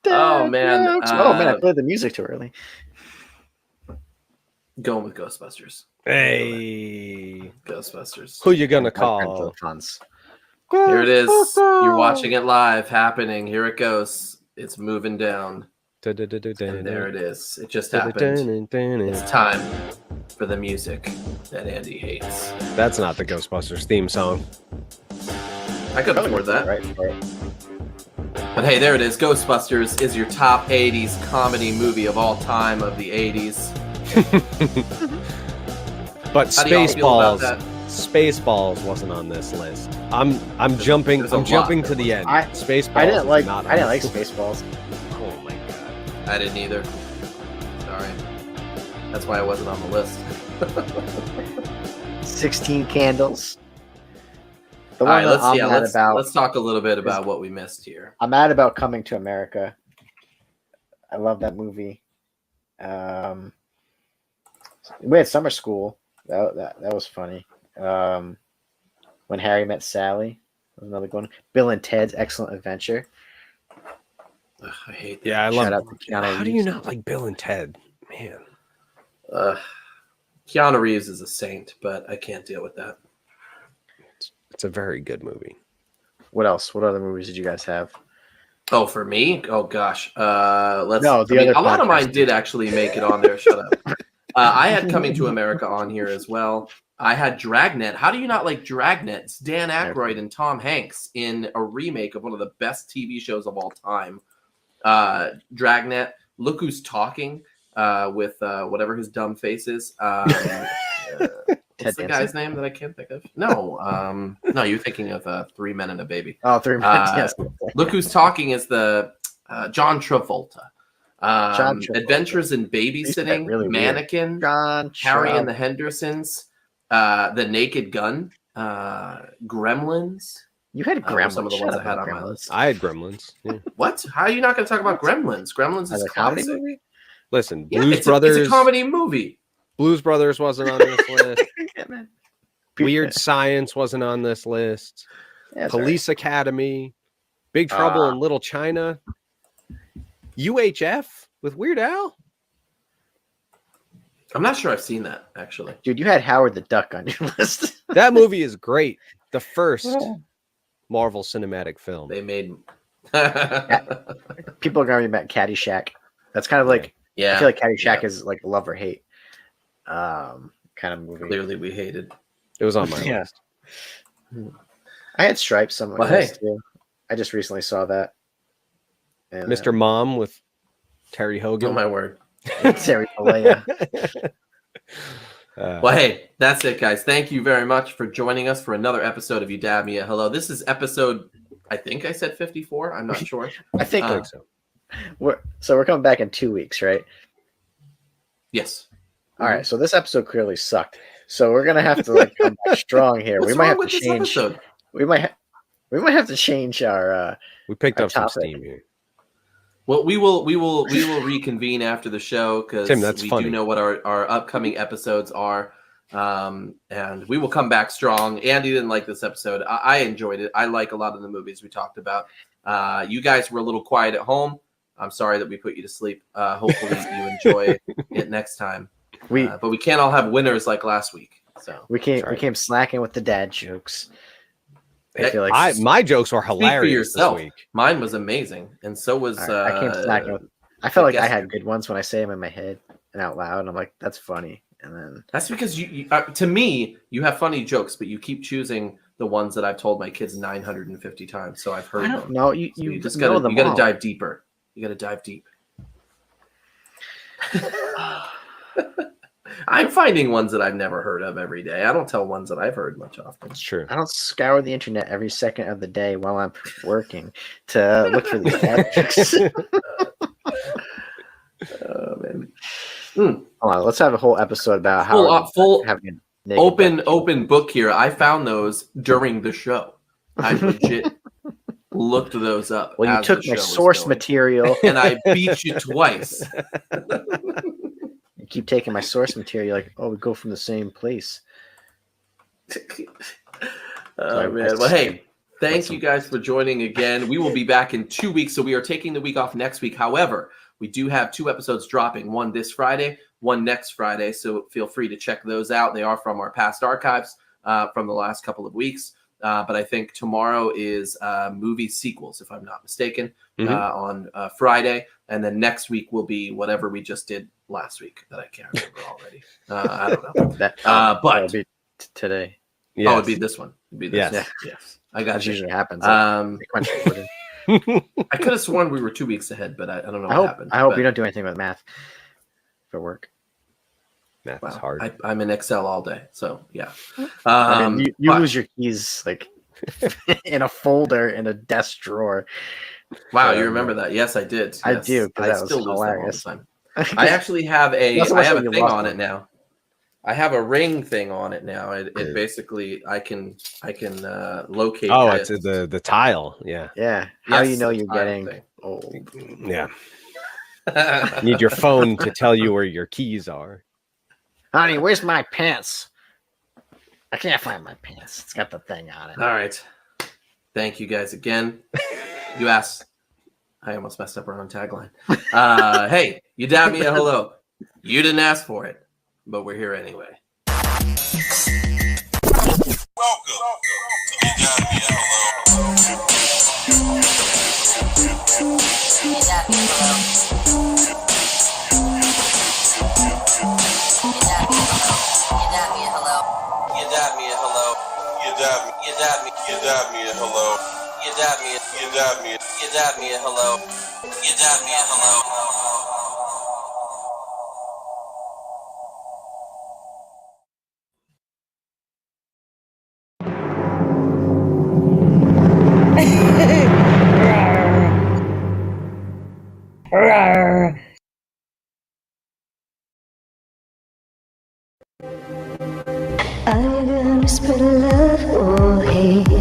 Oh man! I played the music too early. Going with Ghostbusters. Hey, Ghostbusters. Who you gonna call? Here it is. You're watching it live, happening. Here it goes. It's moving down. And there it is. It just happened. It's time for the music that Andy hates. That's not the Ghostbusters theme song. I could afford that. But hey, there it is. Ghostbusters is your top 80s comedy movie of all time of the 80s. But Spaceballs wasn't on this list. I'm jumping to the end. Spaceballs. I didn't like Spaceballs. Oh my god. I didn't either. Sorry. That's why I wasn't on the list. 16 Candles. All right, let's talk a little bit about what we missed here. I'm mad about Coming to America. I love that movie. We had summer school. That was funny. When Harry Met Sally was another good one. Bill and Ted's Excellent Adventure. Ugh, I hate that. Yeah, I love. How do you not like Bill and Ted, man? Keanu Reeves is a saint, but I can't deal with that. It's a very good movie. What else? What other movies did you guys have? Oh, for me? Oh gosh. A lot of mine did actually make it on there. Shut up. I had Coming to America on here as well. I had Dragnet. How do you not like Dragnet? It's Dan Aykroyd and Tom Hanks in a remake of one of the best TV shows of all time. Dragnet. Look Who's Talking with whatever his dumb face is. What's the guy's name that I can't think of? No, you're thinking of 3 Men and a Baby. Oh, 3 Men. Yes. Look Who's Talking is the John Travolta. Adventures in Babysitting, really Mannequin, Harry and the Hendersons, The Naked Gun, Gremlins. You had Gremlins. Some of the ones I had on my list. I had Gremlins. Yeah. What? How are you not going to talk about Gremlins? Gremlins is a comedy movie. Listen, Blues Brothers. It's a comedy movie. Blues Brothers wasn't on this list. Weird Science wasn't on this list. Yeah, Police Academy, Big Trouble in Little China, UHF with Weird Al. I'm not sure I've seen that, actually. Dude, you had Howard the Duck on your list. That movie is great. The first Marvel cinematic film. They made... People are going to be about Caddyshack. That's kind of like... Yeah. I feel like Caddyshack is like love or hate kind of movie. Clearly we hated. It was on my list. I had Stripes on my list too. I just recently saw that. And, Mr. Mom with Terry Hogan. Oh my word. Terry Bollea. Well, hey, that's it, guys. Thank you very much for joining us for another episode of You Dab Me a Hello. This is episode, I think I said 54. I'm not sure. I think so. We're coming back in 2 weeks, right? Yes. All right. So this episode clearly sucked. So we're gonna have to come back strong here. What's we might wrong have to with this change. episode? We might have to change our. We picked our up some topic. steam here. Well, we will reconvene after the show because Tim, that's we funny. do know what our upcoming episodes are, and we will come back strong. Andy didn't like this episode. I enjoyed it. I like a lot of the movies we talked about. You guys were a little quiet at home. I'm sorry that we put you to sleep. Hopefully you enjoy it next time. But we can't all have winners like last week. So we came slacking with the dad jokes. I feel like my jokes were speak for hilarious yourself. this week. Mine was amazing, and so was. I came slacking with. I felt like I had good ones when I say them in my head and out loud, and I'm like, "That's funny." And then that's because you to me, you have funny jokes, but you keep choosing the ones that I've told my kids 950 times. So I've heard them. No, So you just got to dive deeper. You got to dive deep. I'm finding ones that I've never heard of every day. I don't tell ones that I've heard much often. It's true. I don't scour the internet every second of the day while I'm working to look for these dad jokes. Oh man! Hold on, let's have a whole episode about how full having open book here. I found those during the show. I legit looked those up. Well, you as took the my show was source going. material, and I beat you twice. You keep taking my source material, like, oh, we go from the same place. Oh man! Well, hey, thank you guys for joining again. We will be back in 2 weeks, so we are taking the week off next week. However, we do have 2 episodes dropping, one this Friday, one next Friday, so feel free to check those out. They are from our past archives from the last couple of weeks. But I think tomorrow is movie sequels, if I'm not mistaken, on Friday. And then next week will be whatever we just did last week that I can't remember already. I don't know. But it'll be today. Yes. Oh, it'd be this one. It'd be this one. Yes. I got That you. usually happens. I could have sworn we were 2 weeks ahead, but I don't know what happened. I hope but you don't do anything with math for work. Math is hard. I'm in Excel all day, so yeah. You lose your keys like in a folder in a desk drawer. Wow, you remember that? Yes, I did. I Yes. do. I That still was lose hilarious. them all the time. I actually have a thing on it now. I have a ring thing on it now. It basically I can locate. Oh, it. it's the tile. Yeah. Yeah. How Yes, you know the you're tile getting thing. old? Yeah. Need your phone to tell you where your keys are. Honey, where's my pants? I can't find my pants. It's got the thing on it. All right. Thank you guys again. You asked. I almost messed up our own tagline. Hey, you dabbed me a hello. You didn't ask for it, but we're here anyway. I'm gonna spread love, oh hey.